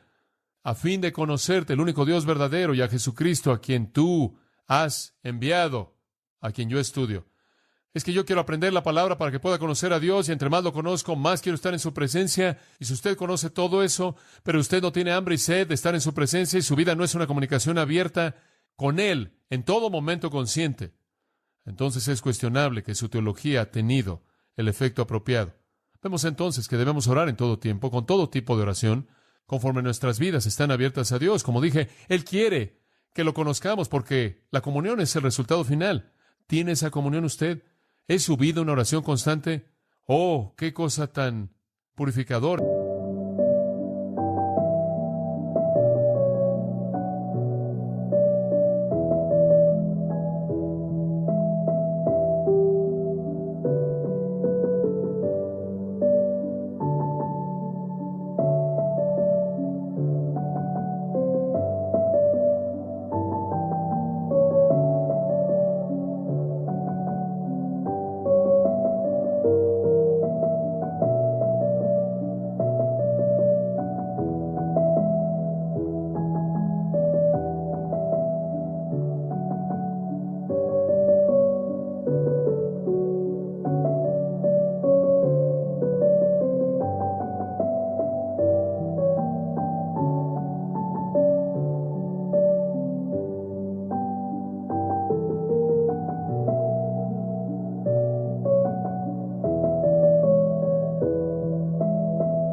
A fin de conocerte, el único Dios verdadero, y a Jesucristo, a quien tú has enviado, a quien yo estudio. Es que yo quiero aprender la palabra para que pueda conocer a Dios, y entre más lo conozco, más quiero estar en su presencia. Y si usted conoce todo eso, pero usted no tiene hambre y sed de estar en su presencia, y su vida no es una comunicación abierta con Él, en todo momento consciente, entonces es cuestionable que su teología ha tenido el efecto apropiado. Vemos entonces que debemos orar en todo tiempo, con todo tipo de oración, conforme nuestras vidas están abiertas a Dios. Como dije, Él quiere que lo conozcamos porque la comunión es el resultado final. ¿Tiene esa comunión usted? ¿Es su vida una oración constante? ¡Oh, qué cosa tan purificadora!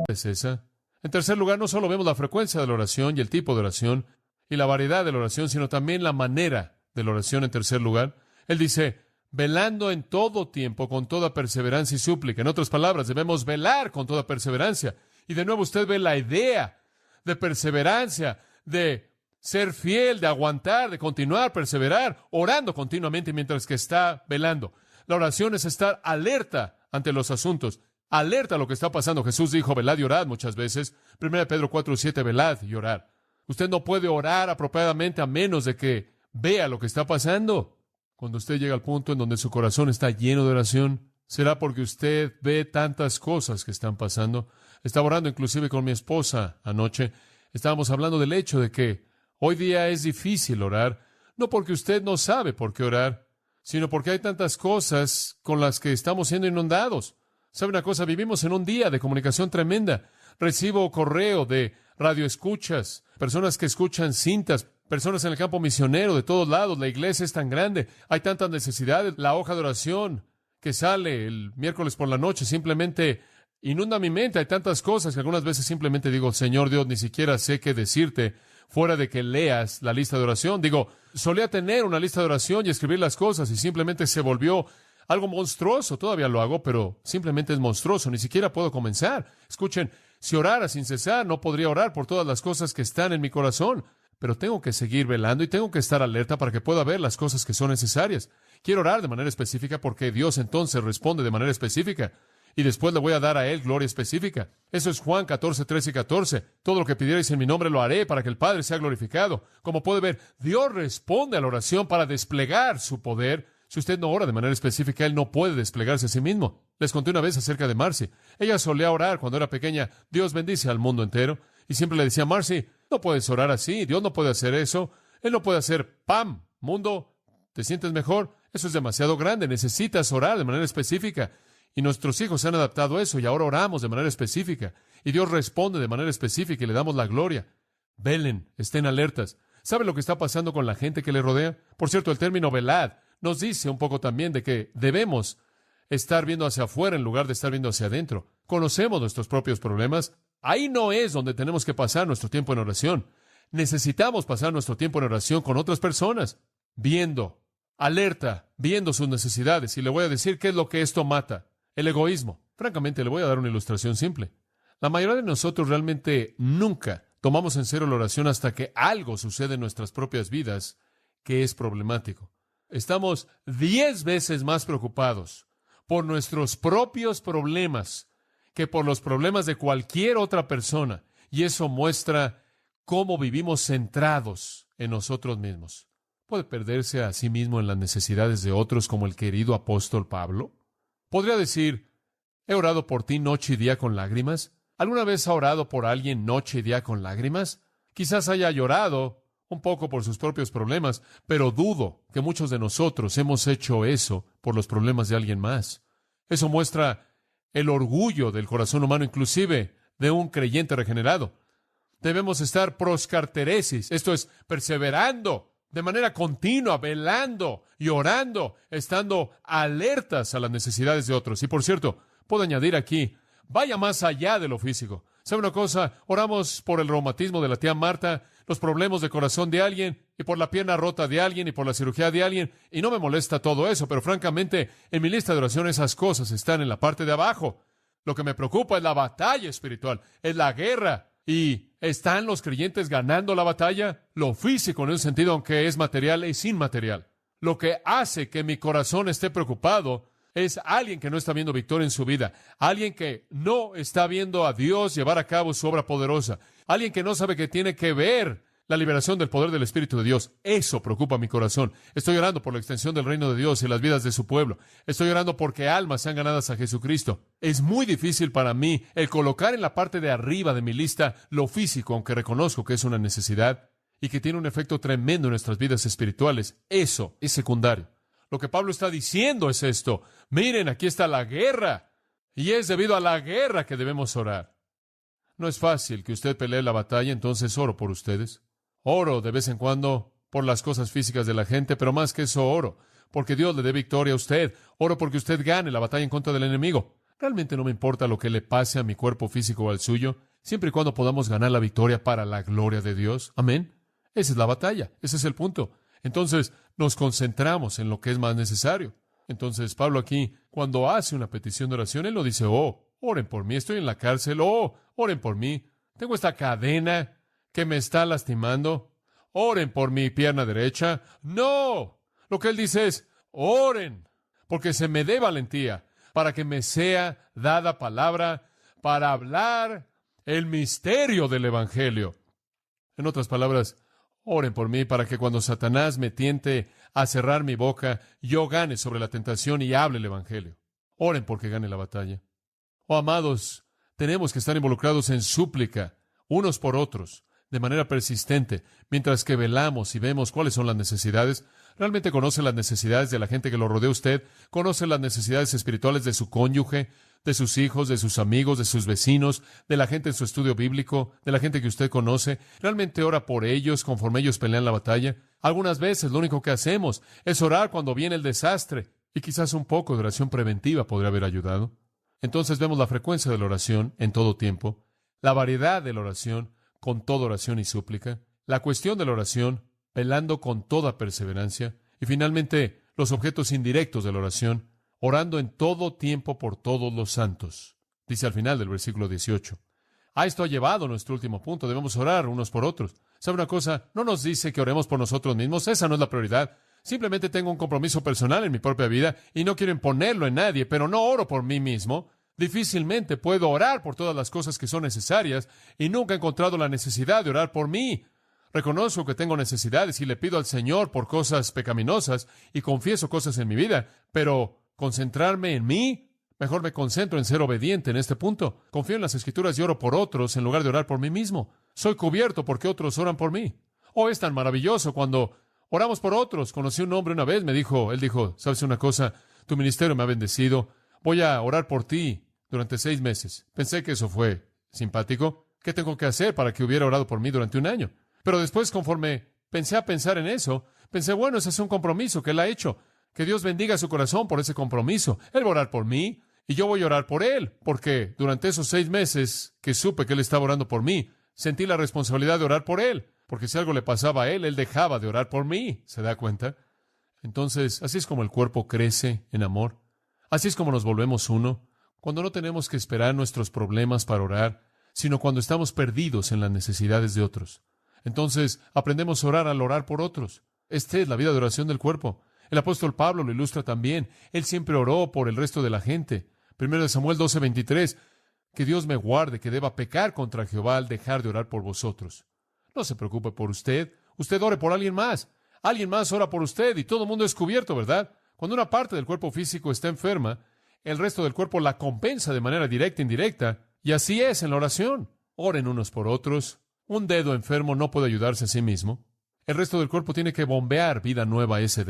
Es esa. En tercer lugar, no solo vemos la frecuencia de la oración y el tipo de oración y la variedad de la oración, sino también la manera de la oración en tercer lugar. Él dice, velando en todo tiempo, con toda perseverancia y súplica. En otras palabras, debemos velar con toda perseverancia. Y de nuevo usted ve la idea de perseverancia, de ser fiel, de aguantar, de continuar, perseverar, orando continuamente mientras que está velando. La oración es estar alerta ante los asuntos, alerta a lo que está pasando. Jesús dijo, velad y orad muchas veces. 1 Pedro 4:7, velad y orad. Usted no puede orar apropiadamente a menos de que vea lo que está pasando. Cuando usted llega al punto en donde su corazón está lleno de oración, será porque usted ve tantas cosas que están pasando. Estaba orando inclusive con mi esposa anoche. Estábamos hablando del hecho de que hoy día es difícil orar, no porque usted no sabe por qué orar, sino porque hay tantas cosas con las que estamos siendo inundados. ¿Sabe una cosa? Vivimos en un día de comunicación tremenda. Recibo correo de radioescuchas, personas que escuchan cintas, personas en el campo misionero de todos lados. La iglesia es tan grande, hay tantas necesidades. La hoja de oración que sale el miércoles por la noche simplemente inunda mi mente. Hay tantas cosas que algunas veces simplemente digo, Señor Dios, ni siquiera sé qué decirte fuera de que leas la lista de oración. Digo, solía tener una lista de oración y escribir las cosas y simplemente se volvió algo monstruoso. Todavía lo hago, pero simplemente es monstruoso. Ni siquiera puedo comenzar. Escuchen, si orara sin cesar, no podría orar por todas las cosas que están en mi corazón. Pero tengo que seguir velando y tengo que estar alerta para que pueda ver las cosas que son necesarias. Quiero orar de manera específica porque Dios entonces responde de manera específica. Y después le voy a dar a Él gloria específica. Eso es Juan 14, 13 y 14. Todo lo que pidierais en mi nombre lo haré para que el Padre sea glorificado. Como puede ver, Dios responde a la oración para desplegar su poder. Si usted no ora de manera específica, Él no puede desplegarse a sí mismo. Les conté una vez acerca de Marcy. Ella solía orar cuando era pequeña, Dios bendice al mundo entero. Y siempre le decía, Marcy, no puedes orar así, Dios no puede hacer eso. Él no puede hacer, ¡pam! Mundo, ¿te sientes mejor? Eso es demasiado grande, necesitas orar de manera específica. Y nuestros hijos se han adaptado a eso y ahora oramos de manera específica. Y Dios responde de manera específica y le damos la gloria. Velen, estén alertas. ¿Sabe lo que está pasando con la gente que le rodea? Por cierto, el término velad nos dice un poco también de que debemos estar viendo hacia afuera en lugar de estar viendo hacia adentro. Conocemos nuestros propios problemas. Ahí no es donde tenemos que pasar nuestro tiempo en oración. Necesitamos pasar nuestro tiempo en oración con otras personas, viendo, alerta, viendo sus necesidades. Y le voy a decir qué es lo que esto mata. El egoísmo. Francamente, le voy a dar una ilustración simple. La mayoría de nosotros realmente nunca tomamos en serio la oración hasta que algo sucede en nuestras propias vidas que es problemático. Estamos 10 veces más preocupados por nuestros propios problemas que por los problemas de cualquier otra persona. Y eso muestra cómo vivimos centrados en nosotros mismos. ¿Puede perderse a sí mismo en las necesidades de otros como el querido apóstol Pablo? Podría decir, ¿he orado por ti noche y día con lágrimas? ¿Alguna vez ha orado por alguien noche y día con lágrimas? Quizás haya llorado un poco por sus propios problemas, pero dudo que muchos de nosotros hemos hecho eso por los problemas de alguien más. Eso muestra el orgullo del corazón humano, inclusive de un creyente regenerado. Debemos estar proscarteresis, esto es, perseverando de manera continua, velando y orando, estando alertas a las necesidades de otros. Y por cierto, puedo añadir aquí, vaya más allá de lo físico. ¿Sabe una cosa? Oramos por el reumatismo de la tía Marta, los problemas de corazón de alguien, y por la pierna rota de alguien, y por la cirugía de alguien, y no me molesta todo eso, pero francamente, en mi lista de oración esas cosas están en la parte de abajo. Lo que me preocupa es la batalla espiritual, es la guerra. ¿Y están los creyentes ganando la batalla? Lo físico, en un sentido, aunque es material, es inmaterial. Lo que hace que mi corazón esté preocupado es alguien que no está viendo victoria en su vida, alguien que no está viendo a Dios llevar a cabo su obra poderosa, alguien que no sabe que tiene que ver la liberación del poder del Espíritu de Dios. Eso preocupa mi corazón. Estoy orando por la extensión del reino de Dios y las vidas de su pueblo. Estoy orando porque almas sean ganadas a Jesucristo. Es muy difícil para mí el colocar en la parte de arriba de mi lista lo físico, aunque reconozco que es una necesidad y que tiene un efecto tremendo en nuestras vidas espirituales. Eso es secundario. Lo que Pablo está diciendo es esto. Miren, aquí está la guerra. Y es debido a la guerra que debemos orar. No es fácil que usted pelee la batalla, entonces oro por ustedes. Oro de vez en cuando por las cosas físicas de la gente, pero más que eso oro porque Dios le dé victoria a usted. Oro porque usted gane la batalla en contra del enemigo. Realmente no me importa lo que le pase a mi cuerpo físico o al suyo, siempre y cuando podamos ganar la victoria para la gloria de Dios. Amén. Esa es la batalla. Ese es el punto. Entonces, nos concentramos en lo que es más necesario. Entonces, Pablo aquí, cuando hace una petición de oración, él no dice, oren por mí, estoy en la cárcel, oren por mí, tengo esta cadena que me está lastimando, oren por mi pierna derecha. No, lo que él dice es, oren, porque se me dé valentía, para que me sea dada palabra, para hablar el misterio del Evangelio. En otras palabras, oren por mí para que cuando Satanás me tiente a cerrar mi boca, yo gane sobre la tentación y hable el Evangelio. Oren porque gane la batalla. Oh, amados, tenemos que estar involucrados en súplica, unos por otros, de manera persistente, mientras que velamos y vemos cuáles son las necesidades. ¿Realmente conoce las necesidades de la gente que lo rodea a usted? ¿Conoce las necesidades espirituales de su cónyuge, de sus hijos, de sus amigos, de sus vecinos, de la gente en su estudio bíblico, de la gente que usted conoce? ¿Realmente ora por ellos conforme ellos pelean la batalla? Algunas veces lo único que hacemos es orar cuando viene el desastre, y quizás un poco de oración preventiva podría haber ayudado. Entonces vemos la frecuencia de la oración en todo tiempo, la variedad de la oración con toda oración y súplica, la cuestión de la oración, velando con toda perseverancia, y finalmente los objetos indirectos de la oración, orando en todo tiempo por todos los santos. Dice al final del versículo 18. A esto ha llevado nuestro último punto, debemos orar unos por otros. ¿Sabe una cosa? No nos dice que oremos por nosotros mismos, esa no es la prioridad. Simplemente tengo un compromiso personal en mi propia vida y no quiero imponerlo en nadie, pero no oro por mí mismo. Difícilmente puedo orar por todas las cosas que son necesarias y nunca he encontrado la necesidad de orar por mí. Reconozco que tengo necesidades y le pido al Señor por cosas pecaminosas y confieso cosas en mi vida, pero concentrarme en mí, mejor me concentro en ser obediente en este punto. Confío en las Escrituras y oro por otros en lugar de orar por mí mismo. Soy cubierto porque otros oran por mí. Oh, es tan maravilloso cuando oramos por otros. Conocí a un hombre una vez, él dijo, ¿sabes una cosa? Tu ministerio me ha bendecido. Voy a orar por ti durante 6 meses. Pensé que eso fue simpático. ¿Qué tengo que hacer para que hubiera orado por mí durante 1 año? Pero después, conforme pensar en eso, pensé, bueno, ese es un compromiso que él ha hecho. Que Dios bendiga su corazón por ese compromiso. Él va a orar por mí y yo voy a orar por él, porque durante esos 6 meses que supe que él estaba orando por mí, sentí la responsabilidad de orar por él, porque si algo le pasaba a él dejaba de orar por mí. ¿Se da cuenta? Entonces, así es como el cuerpo crece en amor. Así es como nos volvemos uno, cuando no tenemos que esperar nuestros problemas para orar, sino cuando estamos perdidos en las necesidades de otros. Entonces, aprendemos a orar al orar por otros. Esta es la vida de oración del cuerpo. El apóstol Pablo lo ilustra también. Él siempre oró por el resto de la gente. 1 Samuel 12:23, que Dios me guarde que deba pecar contra Jehová al dejar de orar por vosotros. No se preocupe por usted. Usted ore por alguien más. Alguien más ora por usted y todo el mundo es cubierto, ¿verdad? Cuando una parte del cuerpo físico está enferma, el resto del cuerpo la compensa de manera directa e indirecta. Y así es en la oración. Oren unos por otros. Un dedo enfermo no puede ayudarse a sí mismo. El resto del cuerpo tiene que bombear vida nueva a ese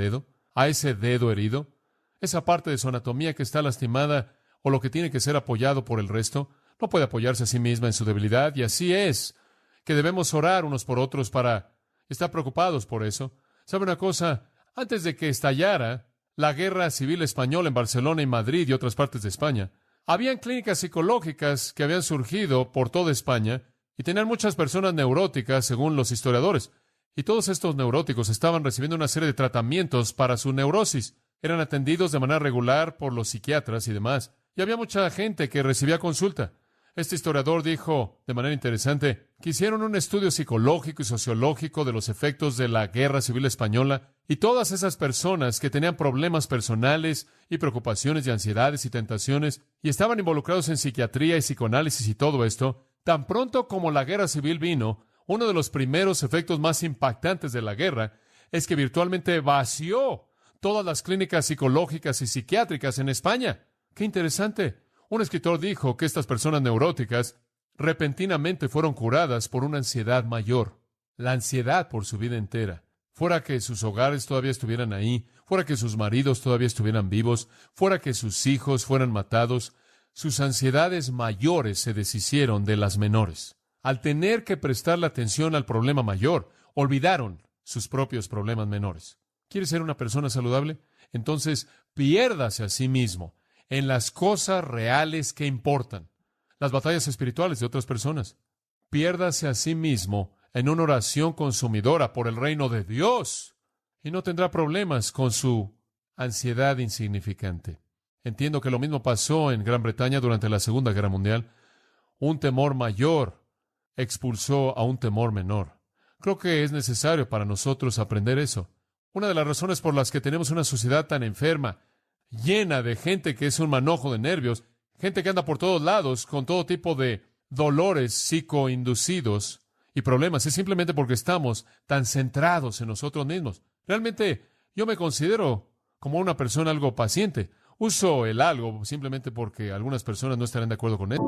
dedo herido. Esa parte de su anatomía que está lastimada o lo que tiene que ser apoyado por el resto, no puede apoyarse a sí misma en su debilidad. Y así es que debemos orar unos por otros para estar preocupados por eso. ¿Sabe una cosa? Antes de que estallara la guerra civil española en Barcelona y Madrid y otras partes de España, habían clínicas psicológicas que habían surgido por toda España y tenían muchas personas neuróticas, según los historiadores. Y todos estos neuróticos estaban recibiendo una serie de tratamientos para su neurosis. Eran atendidos de manera regular por los psiquiatras y demás. Y había mucha gente que recibía consulta. Este historiador dijo, de manera interesante, que hicieron un estudio psicológico y sociológico de los efectos de la Guerra Civil Española, y todas esas personas que tenían problemas personales y preocupaciones y ansiedades y tentaciones, y estaban involucrados en psiquiatría y psicoanálisis y todo esto, tan pronto como la Guerra Civil vino, uno de los primeros efectos más impactantes de la guerra es que virtualmente vació todas las clínicas psicológicas y psiquiátricas en España. ¡Qué interesante! Un escritor dijo que estas personas neuróticas repentinamente fueron curadas por una ansiedad mayor, la ansiedad por su vida entera. Fuera que sus hogares todavía estuvieran ahí, fuera que sus maridos todavía estuvieran vivos, fuera que sus hijos fueran matados, sus ansiedades mayores se deshicieron de las menores. Al tener que prestarle atención al problema mayor, olvidaron sus propios problemas menores. ¿Quiere ser una persona saludable? Entonces, piérdase a sí mismo en las cosas reales que importan, las batallas espirituales de otras personas. Piérdase a sí mismo en una oración consumidora por el reino de Dios y no tendrá problemas con su ansiedad insignificante. Entiendo que lo mismo pasó en Gran Bretaña durante la Segunda Guerra Mundial. Un temor mayor expulsó a un temor menor. Creo que es necesario para nosotros aprender eso. Una de las razones por las que tenemos una sociedad tan enferma, llena de gente que es un manojo de nervios, gente que anda por todos lados con todo tipo de dolores psicoinducidos y problemas, es simplemente porque estamos tan centrados en nosotros mismos. Realmente Yo me considero como una persona algo paciente. Uso el algo simplemente porque algunas personas no estarán de acuerdo con él.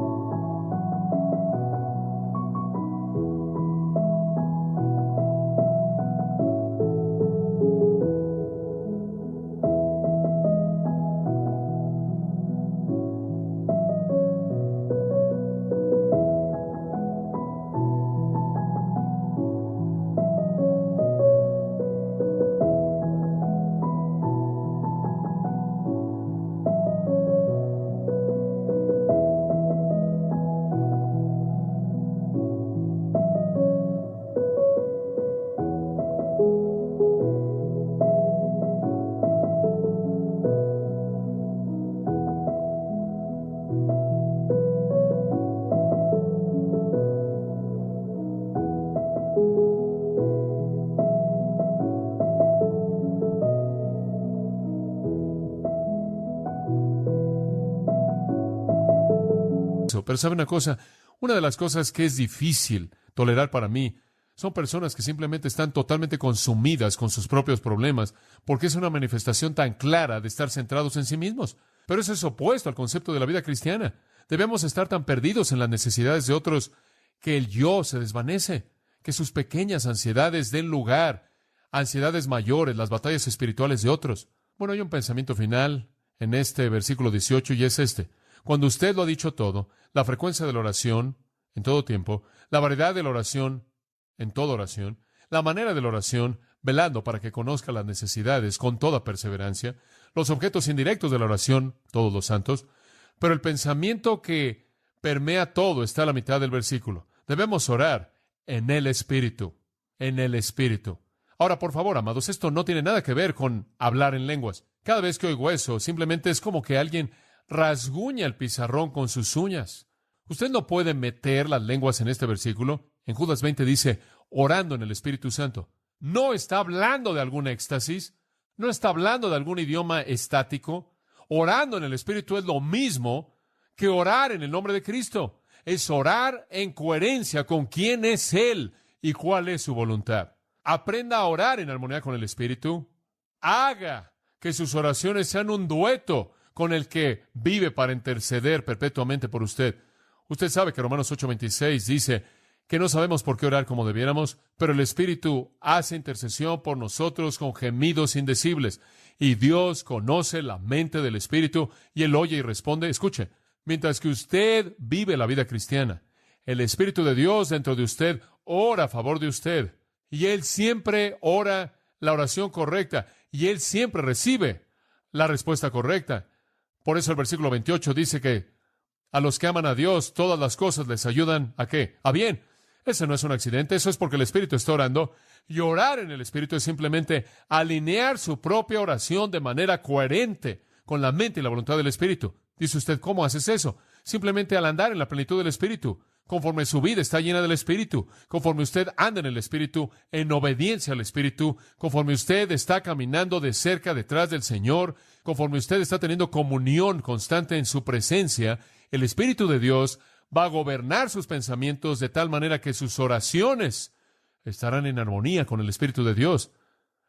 Pero ¿sabe una cosa? Una de las cosas que es difícil tolerar para mí son personas que simplemente están totalmente consumidas con sus propios problemas, porque es una manifestación tan clara de estar centrados en sí mismos. Pero eso es opuesto al concepto de la vida cristiana. Debemos estar tan perdidos en las necesidades de otros que el yo se desvanece, que sus pequeñas ansiedades den lugar a ansiedades mayores, las batallas espirituales de otros. Bueno, hay un pensamiento final en este versículo 18 y es este. Cuando usted lo ha dicho todo, la frecuencia de la oración en todo tiempo, la variedad de la oración en toda oración, la manera de la oración, velando para que conozca las necesidades con toda perseverancia, los objetos indirectos de la oración, todos los santos, pero el pensamiento que permea todo está a la mitad del versículo. Debemos orar en el Espíritu, en el Espíritu. Ahora, por favor, amados, esto no tiene nada que ver con hablar en lenguas. Cada vez que oigo eso, simplemente es como que alguien rasguña el pizarrón con sus uñas. Usted no puede meter las lenguas en este versículo. En Judas 20 dice, orando en el Espíritu Santo. No está hablando de algún éxtasis, no está hablando de algún idioma estático. Orando en el Espíritu es lo mismo que orar en el nombre de Cristo. Es orar en coherencia con quién es Él y cuál es su voluntad. Aprenda a orar en armonía con el Espíritu. Haga que sus oraciones sean un dueto con el que vive para interceder perpetuamente por usted. Usted sabe que Romanos 8:26 dice que no sabemos por qué orar como debiéramos, pero el Espíritu hace intercesión por nosotros con gemidos indecibles. Y Dios conoce la mente del Espíritu y Él oye y responde. Escuche, mientras que usted vive la vida cristiana, el Espíritu de Dios dentro de usted ora a favor de usted. Y Él siempre ora la oración correcta y Él siempre recibe la respuesta correcta. Por eso el versículo 28 dice que a los que aman a Dios, todas las cosas les ayudan ¿a qué? A bien. Ese no es un accidente, eso es porque el Espíritu está orando. Y orar en el Espíritu es simplemente alinear su propia oración de manera coherente con la mente y la voluntad del Espíritu. Dice usted, ¿cómo haces eso? Simplemente al andar en la plenitud del Espíritu. Conforme su vida está llena del Espíritu, conforme usted anda en el Espíritu, en obediencia al Espíritu, conforme usted está caminando de cerca detrás del Señor, conforme usted está teniendo comunión constante en su presencia, el Espíritu de Dios va a gobernar sus pensamientos de tal manera que sus oraciones estarán en armonía con el Espíritu de Dios.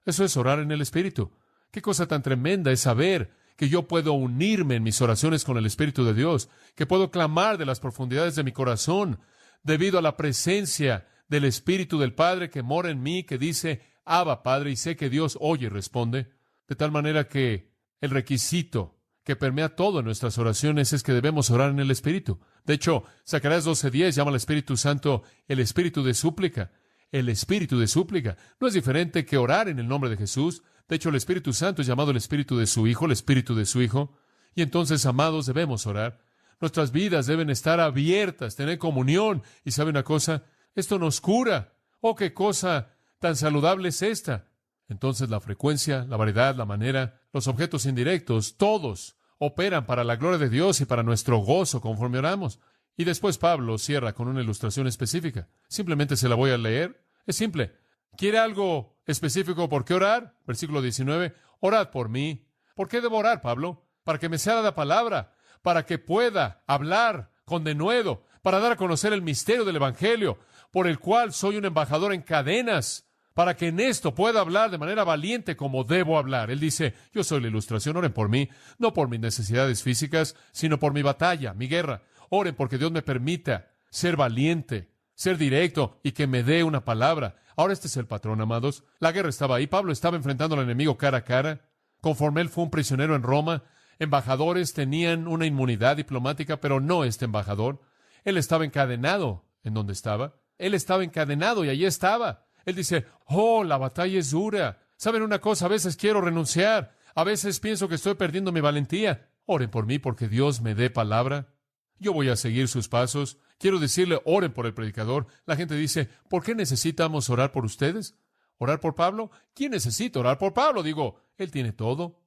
Eso es orar en el Espíritu. Qué cosa tan tremenda es saber que yo puedo unirme en mis oraciones con el Espíritu de Dios, que puedo clamar de las profundidades de mi corazón, debido a la presencia del Espíritu del Padre que mora en mí, que dice, Abba, Padre, y sé que Dios oye y responde, de tal manera que el requisito que permea todo en nuestras oraciones es que debemos orar en el Espíritu. De hecho, Zacarías 12:10 llama al Espíritu Santo el Espíritu de súplica. El Espíritu de súplica no es diferente que orar en el nombre de Jesús. De hecho, el Espíritu Santo es llamado el Espíritu de su Hijo, el Espíritu de su Hijo. Y entonces, amados, debemos orar. Nuestras vidas deben estar abiertas, tener comunión. ¿Y sabe una cosa? Esto nos cura. ¡Oh, qué cosa tan saludable es esta! Entonces, la frecuencia, la variedad, la manera, los objetos indirectos, todos operan para la gloria de Dios y para nuestro gozo conforme oramos. Y después Pablo cierra con una ilustración específica. Simplemente se la voy a leer. Es simple. ¿Quiere algo específico por qué orar? Versículo 19. Orad por mí. ¿Por qué debo orar, Pablo? Para que me sea dada palabra, para que pueda hablar con denuedo, para dar a conocer el misterio del Evangelio, por el cual soy un embajador en cadenas, para que en esto pueda hablar de manera valiente como debo hablar. Él dice, yo soy la ilustración, oren por mí, no por mis necesidades físicas, sino por mi batalla, mi guerra. Oren porque Dios me permita ser valiente, ser directo y que me dé una palabra. Ahora este es el patrón, amados. La guerra estaba ahí, Pablo estaba enfrentando al enemigo cara a cara. Conforme él fue un prisionero en Roma, embajadores tenían una inmunidad diplomática, pero no este embajador. Él estaba encadenado en donde estaba. Él estaba encadenado y allí estaba. Él dice, oh, la batalla es dura. ¿Saben una cosa? A veces quiero renunciar. A veces pienso que estoy perdiendo mi valentía. Oren por mí porque Dios me dé palabra. Yo voy a seguir sus pasos. Quiero decirle, oren por el predicador. La gente dice, ¿por qué necesitamos orar por ustedes? ¿Orar por Pablo? ¿Quién necesita orar por Pablo? Digo, él tiene todo.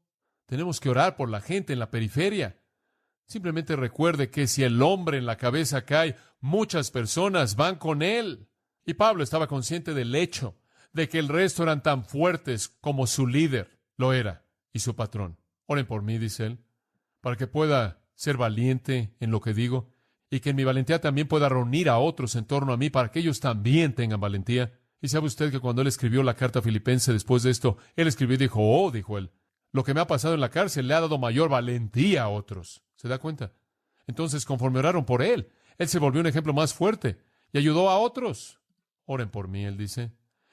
Tenemos que orar por la gente en la periferia. Simplemente recuerde que si el hombre en la cabeza cae, muchas personas van con él. Y Pablo estaba consciente del hecho de que el resto eran tan fuertes como su líder lo era y su patrón. Oren por mí, dice él, para que pueda ser valiente en lo que digo y que en mi valentía también pueda reunir a otros en torno a mí para que ellos también tengan valentía. Y sabe usted que cuando él escribió la carta filipense después de esto, él escribió y dijo, oh, dijo él, lo que me ha pasado en la cárcel le ha dado mayor valentía a otros. ¿Se da cuenta? Entonces, conforme oraron por él se volvió un ejemplo más fuerte y ayudó a otros. Oren por mí, él dice.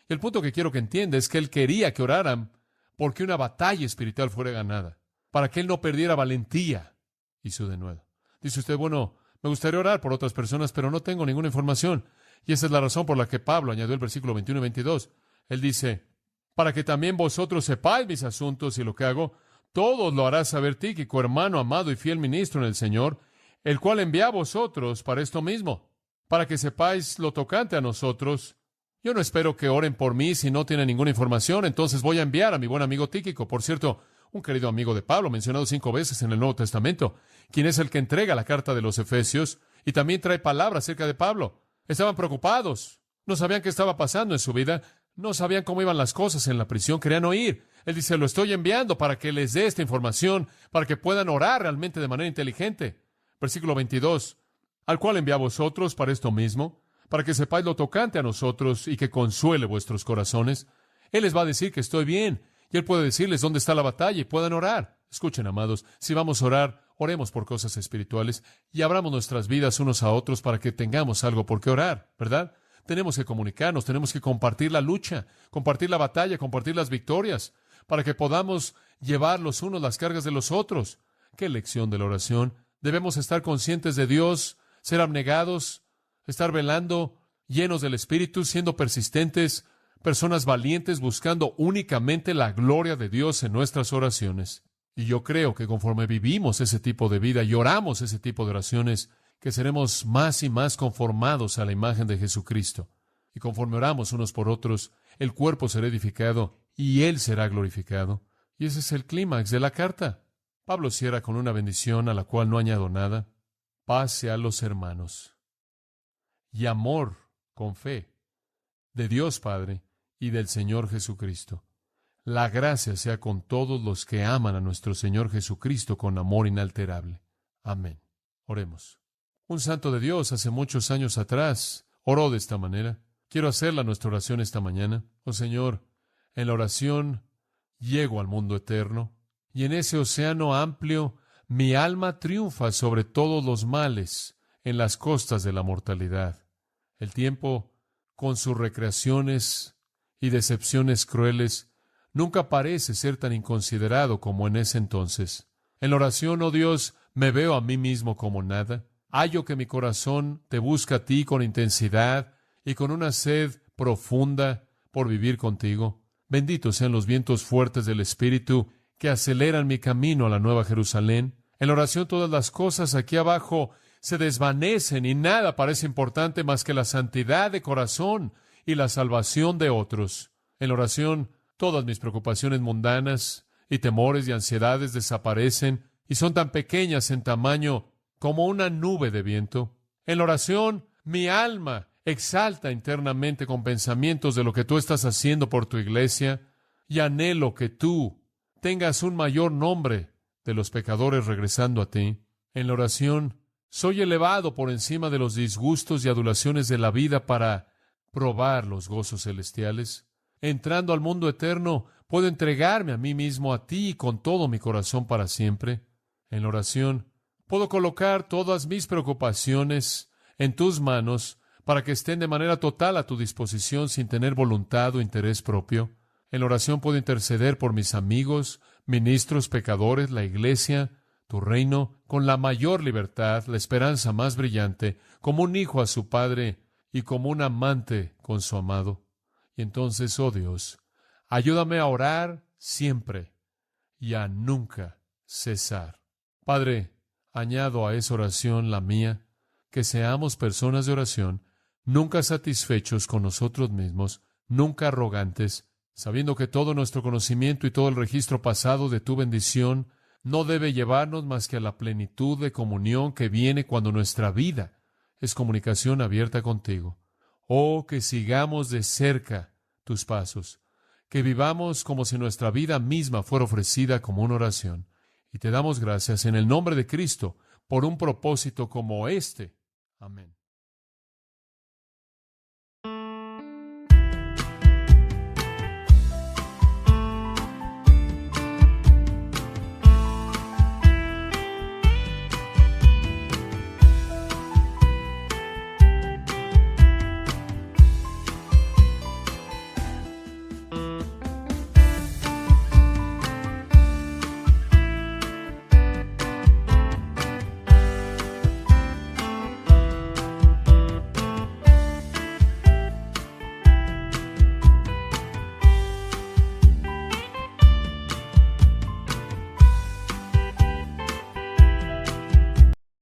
Y el punto que quiero que entienda es que él quería que oraran porque una batalla espiritual fuera ganada, para que él no perdiera valentía y su denuedo. Dice usted, bueno, me gustaría orar por otras personas, pero no tengo ninguna información. Y esa es la razón por la que Pablo añadió el versículo 21 y 22. Él dice, para que también vosotros sepáis mis asuntos y lo que hago, todos lo hará saber Tíquico, hermano amado y fiel ministro en el Señor, el cual envía a vosotros para esto mismo, para que sepáis lo tocante a nosotros. Yo no espero que oren por mí si no tienen ninguna información, entonces voy a enviar a mi buen amigo Tíquico, por cierto, un querido amigo de Pablo, mencionado 5 veces en el Nuevo Testamento, quien es el que entrega la carta de los Efesios y también trae palabras acerca de Pablo. Estaban preocupados, no sabían qué estaba pasando en su vida, no sabían cómo iban las cosas en la prisión, querían oír. Él dice, lo estoy enviando para que les dé esta información, para que puedan orar realmente de manera inteligente. Versículo 22, al cual envía a vosotros para esto mismo, para que sepáis lo tocante a nosotros y que consuele vuestros corazones. Él les va a decir que estoy bien, y Él puede decirles dónde está la batalla y puedan orar. Escuchen, amados, si vamos a orar, oremos por cosas espirituales y abramos nuestras vidas unos a otros para que tengamos algo por qué orar, ¿verdad? Tenemos que comunicarnos, tenemos que compartir la lucha, compartir la batalla, compartir las victorias, para que podamos llevar los unos las cargas de los otros. ¡Qué lección de la oración! Debemos estar conscientes de Dios, ser abnegados, estar velando, llenos del Espíritu, siendo persistentes, personas valientes, buscando únicamente la gloria de Dios en nuestras oraciones. Y yo creo que conforme vivimos ese tipo de vida y oramos ese tipo de oraciones, que seremos más y más conformados a la imagen de Jesucristo. Y conforme oramos unos por otros, el cuerpo será edificado y Él será glorificado. Y ese es el clímax de la carta. Pablo cierra con una bendición a la cual no añado nada. Paz a los hermanos. Y amor con fe de Dios Padre y del Señor Jesucristo. La gracia sea con todos los que aman a nuestro Señor Jesucristo con amor inalterable. Amén. Oremos. Un santo de Dios hace muchos años atrás oró de esta manera. Quiero hacerla nuestra oración esta mañana. Oh Señor, en la oración llego al mundo eterno y en ese océano amplio mi alma triunfa sobre todos los males en las costas de la mortalidad. El tiempo, con sus recreaciones y decepciones crueles, nunca parece ser tan inconsiderado como en ese entonces. En la oración, oh Dios, me veo a mí mismo como nada. Hallo que mi corazón te busca a ti con intensidad y con una sed profunda por vivir contigo. Benditos sean los vientos fuertes del Espíritu que aceleran mi camino a la Nueva Jerusalén. En la oración todas las cosas aquí abajo se desvanecen y nada parece importante más que la santidad de corazón y la salvación de otros. En la oración todas mis preocupaciones mundanas y temores y ansiedades desaparecen y son tan pequeñas en tamaño como una nube de viento. En la oración mi alma exalta internamente con pensamientos de lo que tú estás haciendo por tu iglesia y anhelo que tú tengas un mayor nombre de los pecadores regresando a ti. En la oración soy elevado por encima de los disgustos y adulaciones de la vida para probar los gozos celestiales. entrando al mundo eterno, puedo entregarme a mí mismo, a ti, con todo mi corazón para siempre. En la oración, puedo colocar todas mis preocupaciones en tus manos para que estén de manera total a tu disposición sin tener voluntad o interés propio. En la oración puedo interceder por mis amigos, ministros, pecadores, la iglesia, tu reino, con la mayor libertad, la esperanza más brillante, como un hijo a su padre y como un amante con su amado. Y entonces, oh Dios, ayúdame a orar siempre y a nunca cesar. Padre, añado a esa oración la mía, que seamos personas de oración, nunca satisfechos con nosotros mismos, nunca arrogantes, sabiendo que todo nuestro conocimiento y todo el registro pasado de tu bendición no debe llevarnos más que a la plenitud de comunión que viene cuando nuestra vida es comunicación abierta contigo. Oh, que sigamos de cerca tus pasos, que vivamos como si nuestra vida misma fuera ofrecida como una oración. Y te damos gracias en el nombre de Cristo por un propósito como este. Amén.